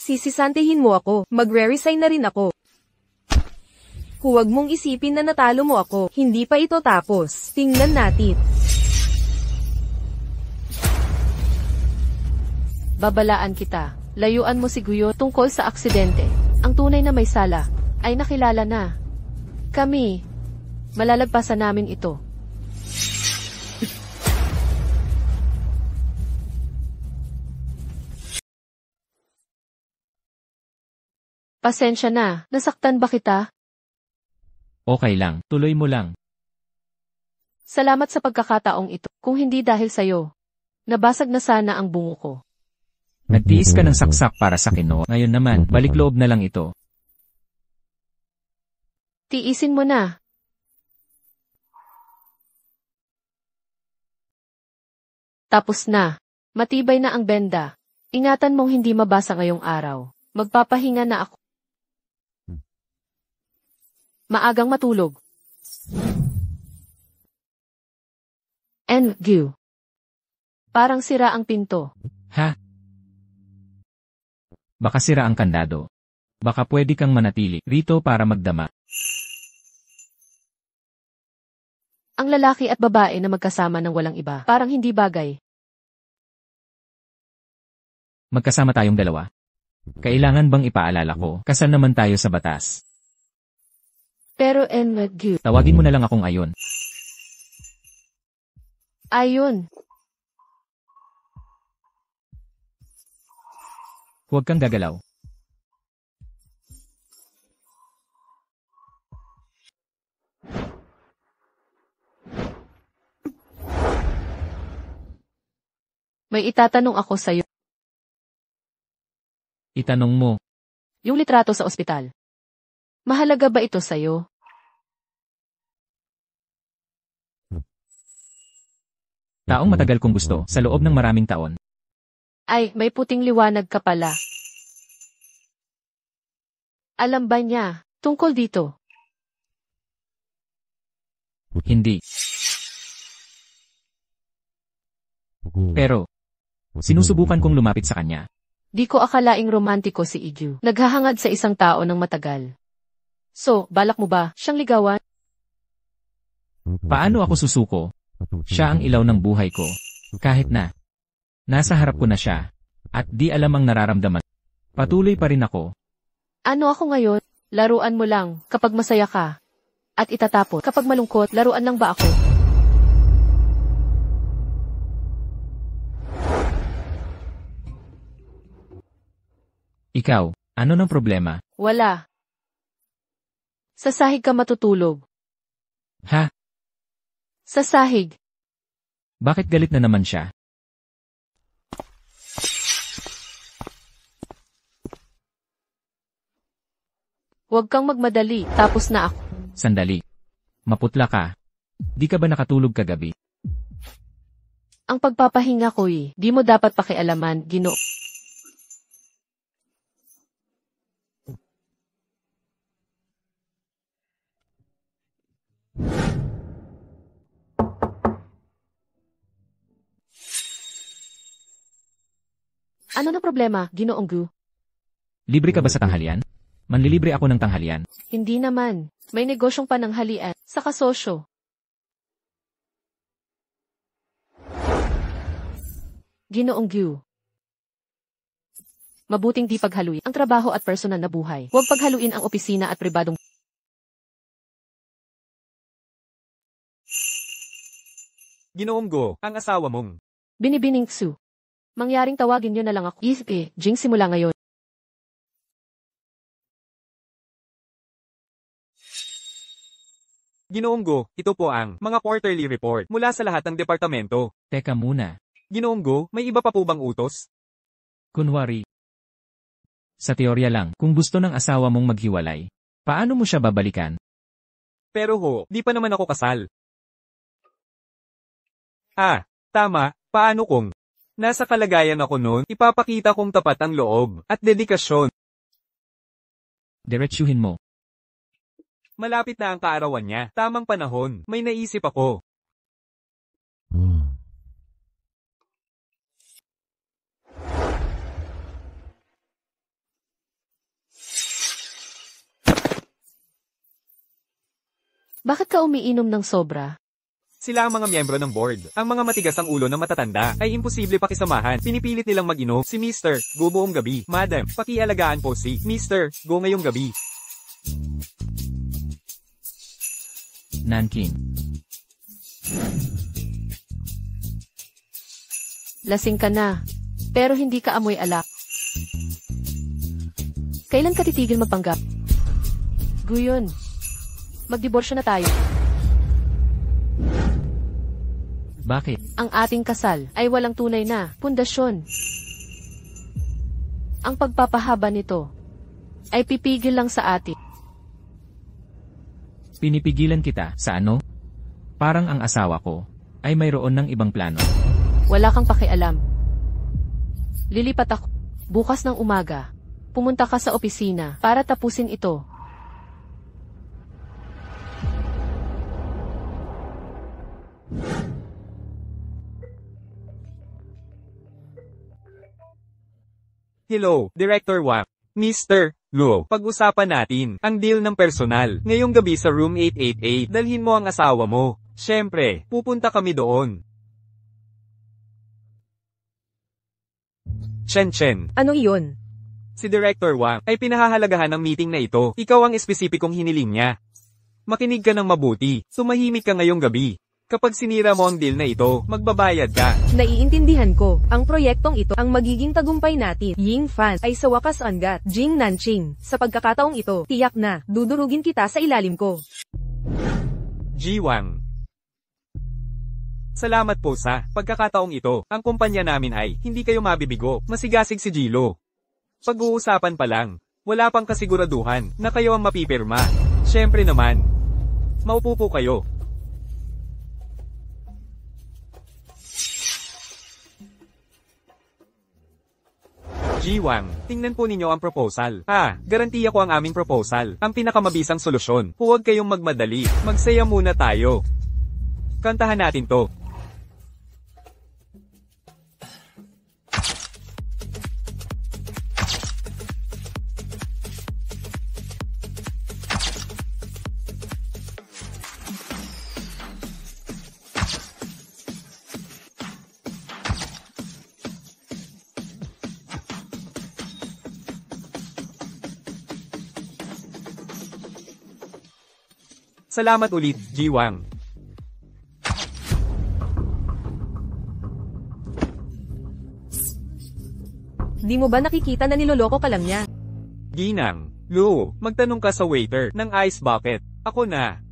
Sisisantehin mo ako, magre-resign na rin ako. Huwag mong isipin na natalo mo ako, hindi pa ito tapos. Tingnan natin. Babalaan kita. Layuan mo si Guyo tungkol sa aksidente. Ang tunay na may sala ay nakilala na. Kami, malalagpasan namin ito. Pasensya na, nasaktan ba kita? Okay lang, tuloy mo lang. Salamat sa pagkakataong ito. Kung hindi dahil sa'yo, nabasag na sana ang bungo ko. Nagtiis ka ng saksak para sa Kinoo. Ngayon naman, balik loob na lang ito. Tiisin mo na. Tapos na. Matibay na ang benda. Ingatan mong hindi mabasa ngayong araw. Magpapahinga na ako. Maagang matulog. NG. Parang sira ang pinto. Ha? Baka sira ang kandado. Baka pwede kang manatili rito para magdama. Ang lalaki at babae na magkasama ng walang iba, parang hindi bagay. Magkasama tayong dalawa. Kailangan bang ipaalala ko, kasal naman tayo sa batas. Pero NG. Tawagin mo na lang akong Ayon. Ayun. Huwag kang gagalaw. May itatanong ako sa'yo. Itanong mo, Yung litrato sa ospital. Mahalaga ba ito sa'yo? taong matagal kong gusto sa loob ng maraming taon. Ay, may puting liwanag ka pala. Alam ba niya tungkol dito? Hindi. Pero, sinusubukan kong lumapit sa kanya. Di ko akalaing romantiko si Iju. Naghahangad sa isang tao ng matagal. So, balak mo ba siyang ligawan? Paano ako susuko? Siya ang ilaw ng buhay ko. Kahit na nasa harap ko na siya, at di alam ang nararamdaman. Patuloy pa rin ako. Ano ako ngayon? Laruan mo lang kapag masaya ka. At itatapos kapag malungkot, laruan lang ba ako? Ikaw, ano ng problema? Wala. Sa sahig ka matutulog. Ha? Sa sahig. Bakit galit na naman siya? Huwag kang magmadali, tapos na ako. Sandali. Maputla ka. Di ka ba nakatulog kagabi? Ang pagpapahinga ko'y, di mo dapat pakialaman, Ginoo. Ano na problema, Ginoong Gu? Libre ka ba sa tanghalian? Manlilibre ako ng tanghalian. Hindi naman. May negosyong pananghalian sa kasosyo. Ginoong Gu. Mabuting di paghaluin ang trabaho at personal na buhay. Huwag paghaluin ang opisina at pribadong. Ginoong Go, ang asawa mong. Binibining Su. Mangyaring tawagin niyo na lang ako. Jing simula ngayon. Ginoong Go, ito po ang mga quarterly report mula sa lahat ng departamento. Teka muna. Ginoong Go, may iba pa po bang utos? Kunwari. Sa teorya lang, kung gusto ng asawa mong maghiwalay, paano mo siya babalikan? Pero ho, di pa naman ako kasal. Ah, tama, paano kung Nasa kalagayan ako noon, ipapakita kong tapat ang loob at dedikasyon. Diretsyuhin mo. Malapit na ang kaarawan niya. Tamang panahon. May naisip ako. Bakit ka umiinom ng sobra? Sila ang mga miyembro ng board. Ang mga matigas ang ulo ng matatanda ay imposible pakisamahan. Pinipilit nilang mag-inom. Si Mr. Go buong gabi. Madam, pakialagaan po si Mr. Go ngayong gabi. Nanking. Lasing ka na, pero hindi ka amoy alak. Kailan ka titigil magpanggap? Guyon. Magdiborsyo na tayo. Bakit? Ang ating kasal ay walang tunay na pundasyon. Ang pagpapahaba nito ay pipigil lang sa atin. Pinipigilan kita sa ano? Parang ang asawa ko ay mayroon ng ibang plano. Wala kang pakialam. Lilipat ako. Bukas ng umaga, pumunta ka sa opisina para tapusin ito. Hello, Director Wang. Mr. Luo, pag-usapan natin ang deal ng personal. Ngayong gabi sa room 888, dalhin mo ang asawa mo. Siyempre, pupunta kami doon. Chen. Ano iyon? Si Director Wang ay pinahahalagahan ng meeting na ito. Ikaw ang espesipikong hiniling niya. Makinig ka ng mabuti. Tumahimik ka ngayong gabi. Kapag sinira mo ang deal na ito, magbabayad ka. Naiintindihan ko. Ang proyektong ito ang magiging tagumpay natin. Ying Fan ay sa wakas angat. Jing Nanqing. Sa pagkakataong ito, tiyak na, dudurugin kita sa ilalim ko. Ji Wang. Salamat po sa pagkakataong ito. Ang kumpanya namin ay hindi kayo mabibigo. Masigasig si Jilo. Pag-uusapan pa lang. Wala pang kasiguraduhan na kayo ang mapipirma. Siyempre naman. Maupo po kayo. Ji Wang, tingnan po ninyo ang proposal. Garantiya ko ang aming proposal. Ang pinakamabisang solusyon. Huwag kayong magmadali. Magsaya muna tayo. Kantahan natin to. Salamat ulit, Ji Wang. Di mo ba nakikita na niloloko ka lang niya? Ginang, Lu, magtanong ka sa waiter ng ice bucket. Ako na.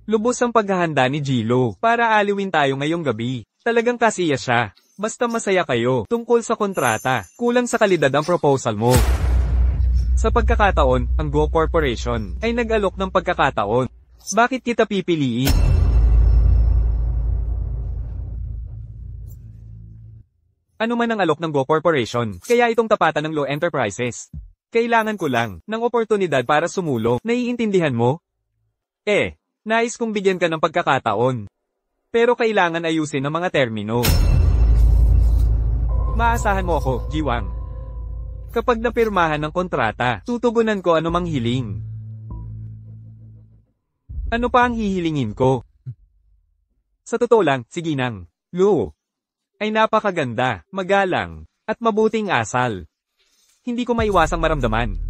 Lubos ang paghahanda ni Jilo para aliwin tayo ngayong gabi. Talagang kasiya siya. Basta masaya kayo tungkol sa kontrata. Kulang sa kalidad ang proposal mo. Sa pagkakataon, ang Go Corporation ay nag-alok ng pagkakataon. Bakit kita pipiliin? Ano man ang alok ng Go Corporation, kaya itong tapatan ng Law Enterprises. Kailangan ko lang ng oportunidad para sumulong. Naiintindihan mo? Nais kong bigyan ka ng pagkakataon. Pero kailangan ayusin ang mga termino. Maasahan mo ako, Ji Wang. Kapag napirmahan ng kontrata, tutugunan ko anumang hiling. Ano pa ang hihilingin ko? Sa totoo lang, si Ginang, Lu, ay napakaganda, magalang, at mabuting asal. Hindi ko maiwasang maramdaman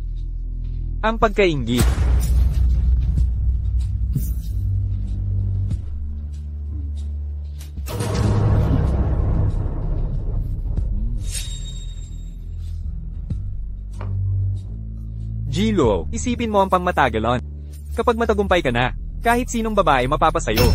ang pagkainggit. Jilo, isipin mo ang pangmatagalon. Kapag matagumpay ka na, kahit sinong babae mapapasayo.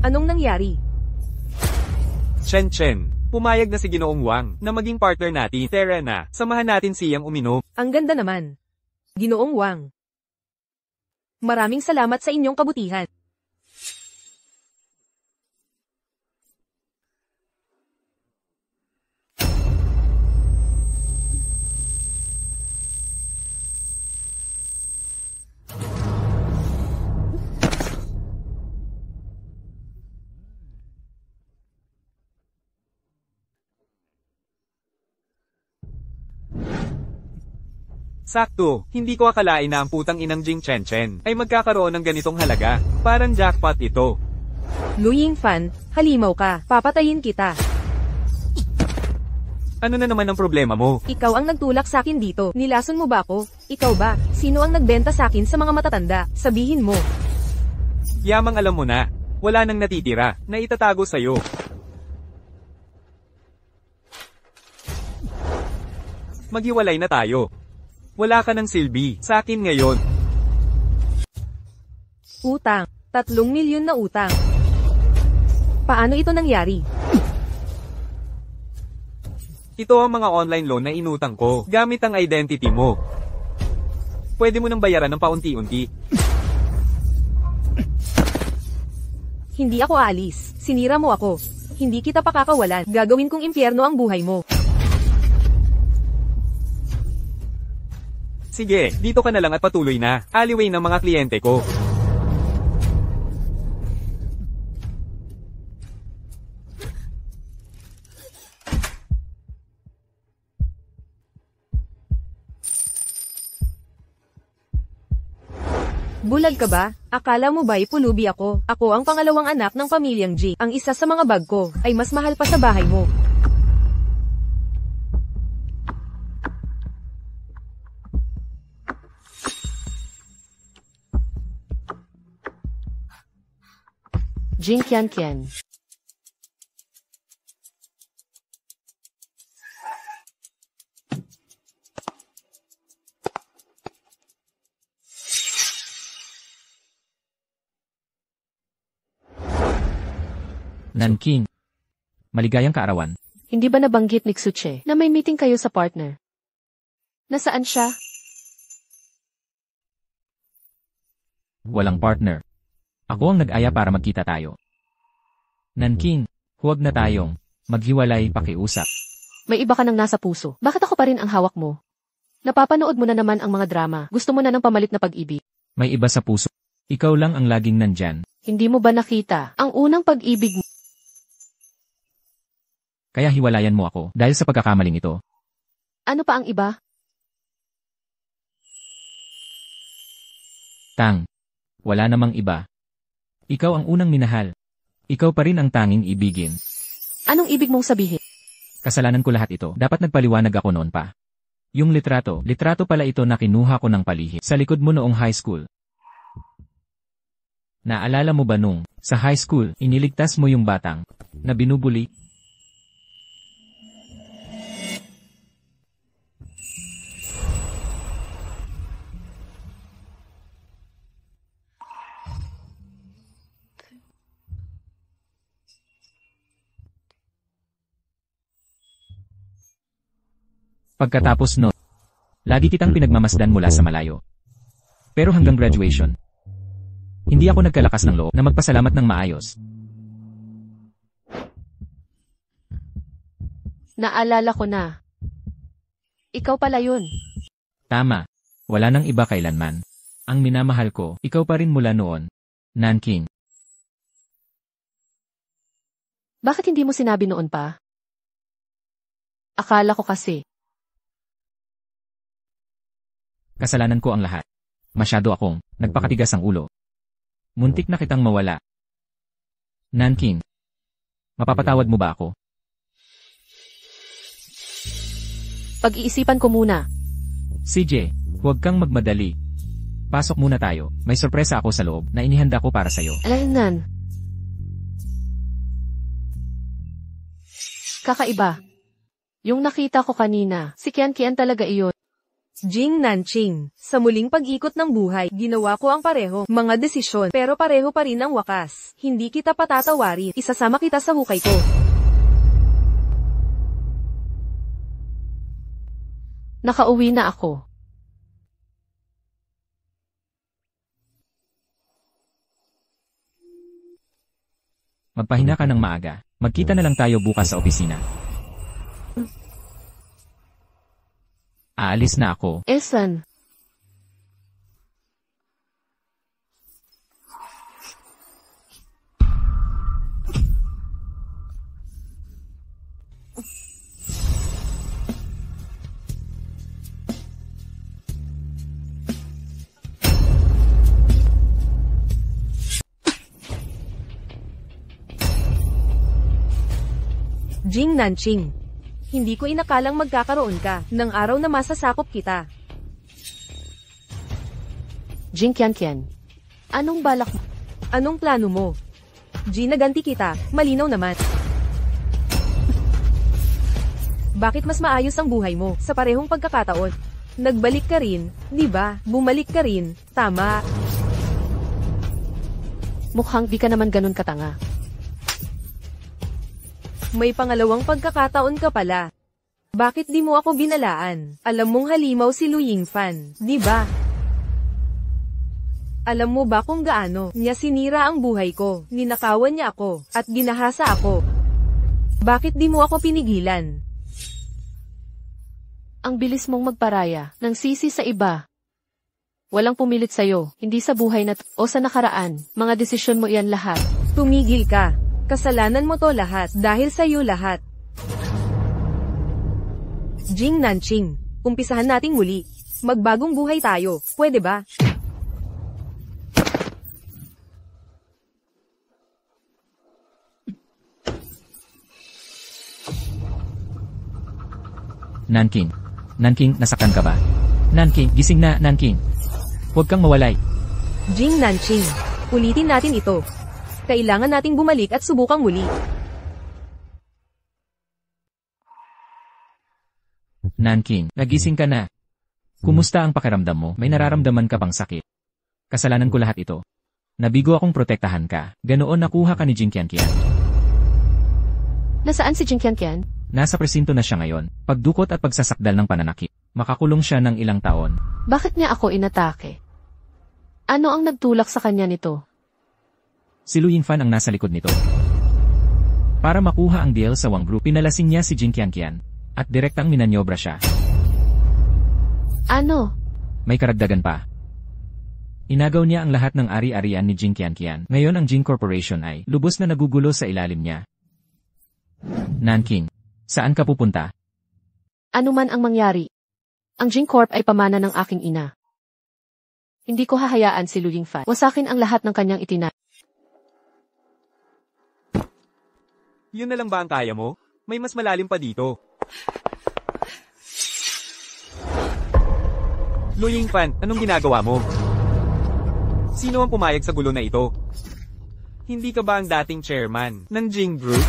Anong nangyari? Chen Chen, pumayag na si Ginoong Wang na maging partner natin. Tara na, samahan natin siyang uminom. Ang ganda naman. Ginoong Wang. Maraming salamat sa inyong kabutihan. Sakto, hindi ko akalain na ang putang inang Jing Chen Chen ay magkakaroon ng ganitong halaga. Parang jackpot ito. Lu Yingfan, halimaw ka, papatayin kita. Ano na naman ang problema mo? Ikaw ang nagtulak sa akin dito. Nilason mo ba ako? Ikaw ba? Sino ang nagbenta sa akin sa mga matatanda? Sabihin mo. Yamang alam mo na, wala nang natitira na itatago sa'yo. Maghiwalay na tayo. Wala ka ng silbi sa akin ngayon. Utang. 3 milyon na utang. Paano ito nangyari? Ito ang mga online loan na inutang ko gamit ang identity mo. Pwede mo nang bayaran ng paunti-unti. Hindi ako aalis. Sinira mo ako. Hindi kita pakakawalan. Gagawin kong impyerno ang buhay mo. Sige, dito ka na lang at patuloy na. Alleyway ng mga kliyente ko. Bulag ka ba? Akala mo ba'y pulubi ako? Ako ang pangalawang anak ng pamilyang G. Ang isa sa mga bag ko ay mas mahal pa sa bahay mo. Jing Qian Qian. Nanking. Maligayang kaarawan. Hindi ba nabanggit ni Xuche na may meeting kayo sa partner? Nasaan siya? Walang partner. Ako ang nag-aya para magkita tayo. Nanking, huwag na tayong maghiwalay pakiusap. May iba ka nang nasa puso. Bakit ako pa rin ang hawak mo? Napapanood mo na naman ang mga drama. Gusto mo na ng pamalit na pag-ibig. May iba sa puso. Ikaw lang ang laging nandyan. Hindi mo ba nakita ang unang pag-ibig mo? Kaya hiwalayan mo ako dahil sa pagkakamaling ito. Ano pa ang iba? Tang. Wala namang iba. Ikaw ang unang minahal. Ikaw pa rin ang tanging ibigin. Anong ibig mong sabihin? Kasalanan ko lahat ito. Dapat nagpaliwanag ako noon pa. Yung litrato pala ito na kinuha ko ng palihim sa likod mo noong high school. Naalala mo ba nung, sa high school, iniligtas mo yung batang na binubuli? Pagkatapos no, lagi kitang pinagmamasdan mula sa malayo. Pero hanggang graduation, hindi ako nagkalakas ng loob na magpasalamat ng maayos. Naalala ko na. Ikaw pala yun. Tama. Wala nang iba kailanman. Ang minamahal ko, ikaw pa rin mula noon. Nanking. Bakit hindi mo sinabi noon pa? Akala ko kasi. Kasalanan ko ang lahat. Masyado akong nagpakatigas ang ulo. Muntik na kitang mawala. Nanking. Mapapatawad mo ba ako? Pag-iisipan ko muna. CJ, huwag kang magmadali. Pasok muna tayo. May sorpresa ako sa loob na inihanda ko para sa'yo. Alaynan. Kakaiba. Yung nakita ko kanina, si Kian Kian talaga iyon. Jing Nanqing, sa muling pag-ikot ng buhay, ginawa ko ang pareho, mga desisyon, pero pareho pa rin ang wakas. Hindi kita patatawarin, isasama kita sa hukay ko. Nakauwi na ako. Magpahinga ka ng maaga. Magkita na lang tayo bukas sa opisina. Aalis na ako. Esan. Jing Nanqing, hindi ko inakalang magkakaroon ka ng araw na masasakop kita. Jing Qianqian. Anong balak mo? Anong plano mo? Ginaganti kita, malinaw naman. Bakit mas maayos ang buhay mo sa parehong pagkakataon? Nagbalik ka rin, di ba? Bumalik ka rin, tama. Mukhang di ka naman ganun katanga. May pangalawang pagkakataon ka pala. Bakit di mo ako binalaan? Alam mong halimaw si Lu Yingfan, di ba? Alam mo ba kung gaano niya sinira ang buhay ko? Ninakawan niya ako, at ginahasa ako. Bakit di mo ako pinigilan? Ang bilis mong magparaya, ng sisi sa iba. Walang pumilit sa'yo, hindi sa buhay na o sa nakaraan, mga desisyon mo iyan lahat. Tumigil ka. Kasalanan mo to lahat, dahil sa'yo lahat. Jing Nanqing, umpisahan nating muli. Magbagong buhay tayo, pwede ba? Nanqing. Nanqing, nasaktan ka ba? Nanqing, gising na, Nanqing. Huwag kang mawalay. Jing Nanqing, ulitin natin ito. Kailangan nating bumalik at subukang muli. Nanqing, nagising ka na. Kumusta ang pakiramdam mo? May nararamdaman ka bang sakit? Kasalanan ko lahat ito. Nabigo akong protektahan ka. Ganoon nakuha ka ni Jing Qianqian. Nasaan si Jing Qianqian? Nasa presinto na siya ngayon. Pagdukot at pagsasakdal ng pananakit. Makakulong siya ng ilang taon. Bakit niya ako inatake? Ano ang nagtulak sa kanya nito? Si Lu Yingfan ang nasa likod nito. Para makuha ang deal sa Wang Group, pinalasing niya si Jing Qianqian. At direktang minanyobra siya. Ano? May karagdagan pa. Inagaw niya ang lahat ng ari-arian ni Jing Qianqian. Ngayon ang Jing Corporation ay lubos na nagugulo sa ilalim niya. Nanqing, saan ka pupunta? Ano man ang mangyari. Ang Jing Corp ay pamana ng aking ina. Hindi ko hahayaan si Lu Yingfan. Wasakin ang lahat ng kanyang itina. Yun na lang ba ang kaya mo? May mas malalim pa dito. Lu Yingfan, anong ginagawa mo? Sino ang pumayag sa gulo na ito? Hindi ka ba ang dating chairman ng Jing Group?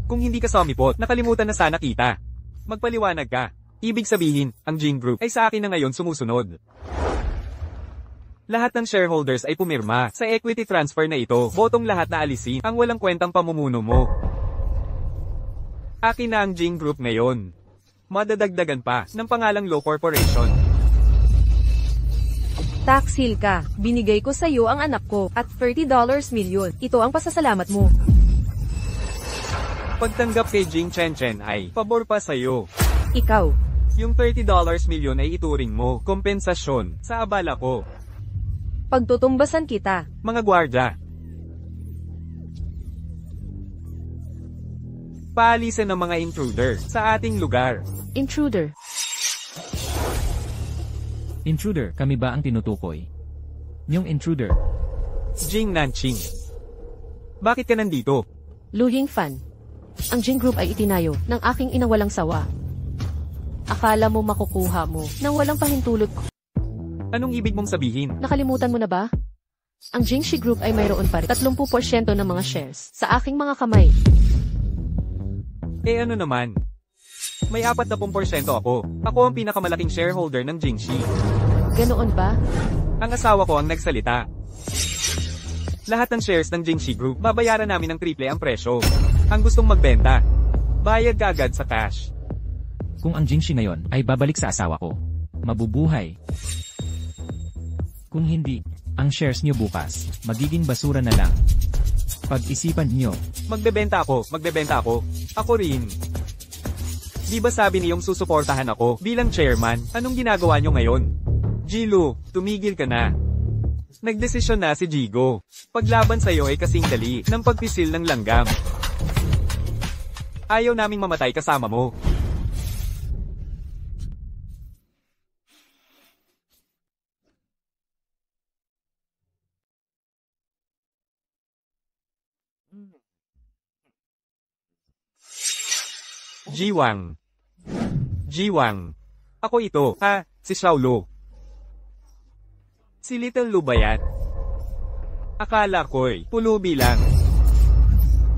Kung hindi ka sumipot, nakalimutan na sana kita. Magpaliwanag ka. Ibig sabihin, ang Jing Group ay sa akin na ngayon sumusunod. Lahat ng shareholders ay pumirma sa equity transfer na ito. Botong lahat na alisin ang walang kwentang pamumuno mo. Akin na ang Jing Group ngayon. Madadagdagan pa ng pangalang Law Corporation. Taksil ka, binigay ko sa iyo ang anak ko at $30 million. Ito ang pasasalamat mo. Pagtanggap kay Jing Qianqian ay pabor pa sa iyo. Ikaw. Yung $30 million ay ituring mo kompensasyon sa abala ko. Pagtutumbasan kita. Mga gwardya. Paalisan ng mga intruder sa ating lugar. Intruder. Intruder, kami ba ang tinutukoy? Yung intruder. Jing Nanqing. Bakit ka nandito? Lu Yingfan. Ang Jing Group ay itinayo ng aking inang walang sawa. Akala mo makukuha mo nang walang pahintulot ko. Anong ibig mong sabihin? Nakalimutan mo na ba? Ang Jingxi Group ay mayroon pa rin 30% ng mga shares sa aking mga kamay. Eh ano naman? May 40% ako. Ako ang pinakamalaking shareholder ng Jingxi. Ganoon ba? Ang asawa ko ang nagsalita. Lahat ng shares ng Jingxi Group, babayaran namin ng triple ang presyo. Ang gustong magbenta, bayad ka agad sa cash. Kung ang Jingxi ngayon ay babalik sa asawa ko, mabubuhay. Kung hindi, ang shares nyo bukas, magiging basura na lang. Pag-isipan nyo. Magbebenta ako. Ako rin. Di ba sabi niyong susuportahan ako bilang chairman? Anong ginagawa nyo ngayon? Jilu, tumigil ka na. Nagdesisyon na si Jigo. Paglaban sa'yo ay kasing dali ng pagpisil ng langgam. Ayaw naming mamatay kasama mo. Jiwang. Ako ito, si Xiaolu. Si Little Lu ba yan? Akala ko'y pulubi lang.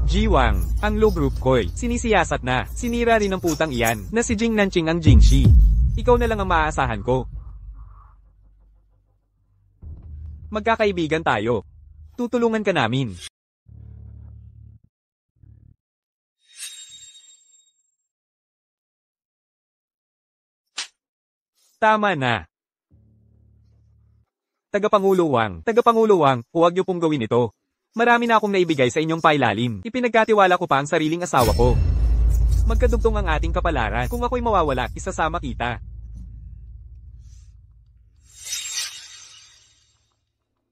Jiwang, ang Lu group ko'y sinisiyasat na, sinira rin ng putang iyan, na si Jing Nanqing ang Jingxi. Ikaw na lang ang maaasahan ko. Magkakaibigan tayo. Tutulungan ka namin. Tama na. Tagapangulo Wang, huwag niyo pong gawin ito. Marami na akong naibigay sa inyong pailalim. Ipinagkatiwala ko pa ang sariling asawa ko. Magkadugtong ang ating kapalaran. Kung ako'y mawawala, isasama kita.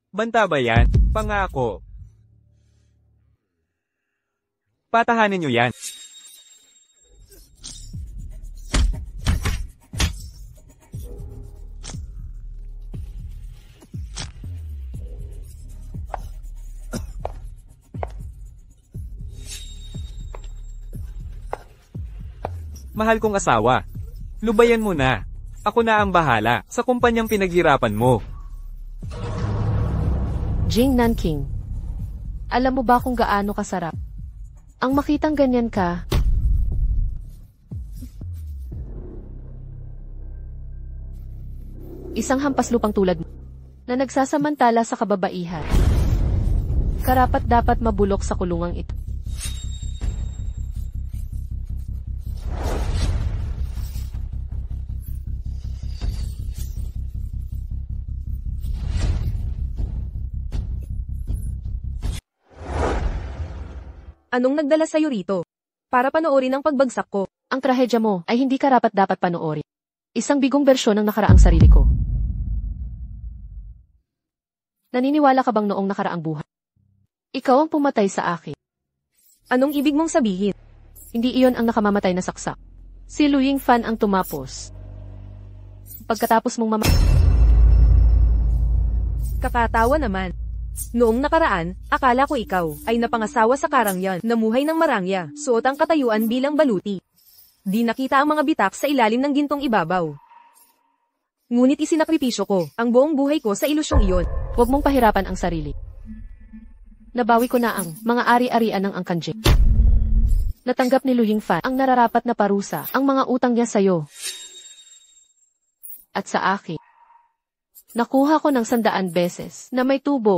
Banta ba yan? Pangako. Patahanin niyo yan. Mahal kong asawa. Lubayan mo na. Ako na ang bahala sa kumpanyang pinaghirapan mo. Jing Nanqing. Alam mo ba kung gaano kasarap? Ang makitang ganyan ka. Isang hampas lupang tulad mo, na nagsasamantala sa kababaihan. Karapat dapat mabulok sa kulungang ito. Anong nagdala sa'yo rito? Para panoorin ang pagbagsak ko. Ang trahedya mo ay hindi karapat dapat panoorin. Isang bigong bersyon ng nakaraang sarili ko. Naniniwala ka bang noong nakaraang buhay? Ikaw ang pumatay sa akin. Anong ibig mong sabihin? Hindi iyon ang nakamamatay na saksak. Si Lu Yingfan ang tumapos. Pagkatapos mong Kakatawa naman. Noong nakaraan, akala ko ikaw ay napangasawa sa karangyan, namuhay ng marangya, suot ang katayuan bilang baluti. Di nakita ang mga bitak sa ilalim ng gintong ibabaw. Ngunit isinakripisyo ko ang buong buhay ko sa ilusyong iyon. Huwag mong pahirapan ang sarili. Nabawi ko na ang mga ari-arian ng Angkan Jing. Natanggap ni Lu Yingfan ang nararapat na parusa, ang mga utang niya sa'yo. At sa akin. Nakuha ko ng 100 beses na may tubo.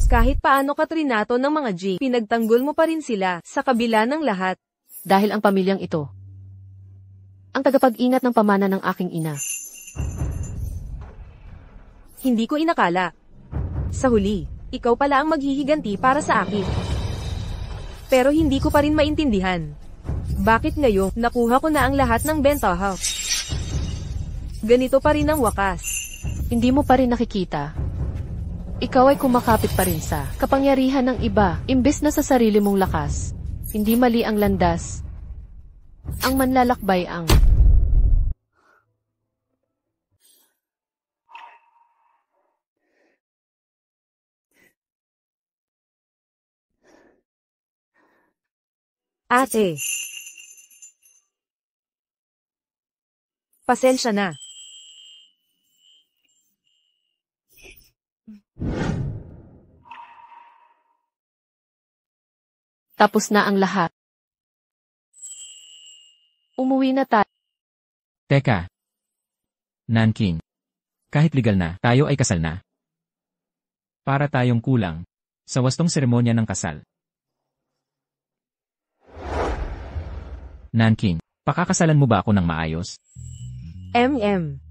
Kahit paano ka trinato ng mga G, pinagtanggol mo pa rin sila sa kabila ng lahat. Dahil ang pamilyang ito, ang tagapag-ingat ng pamana ng aking ina. Hindi ko inakala. Sa huli, ikaw pala ang maghihiganti para sa akin. Pero hindi ko pa rin maintindihan. Bakit ngayon, nakuha ko na ang lahat ng bentaha? Ganito pa rin ang wakas. Hindi mo pa rin nakikita. Ikaw ay kumakapit pa rin sa kapangyarihan ng iba, imbes na sa sarili mong lakas. Hindi mali ang landas. Ang manlalakbay ang Ate. Pasensya na. Tapos na ang lahat. Umuwi na tayo. Teka. Nanking. Kahit legal na, tayo ay kasal na. Para tayong kulang sa wastong seremonya ng kasal. Nanking, pakakasalan mo ba ako ng maayos? MM.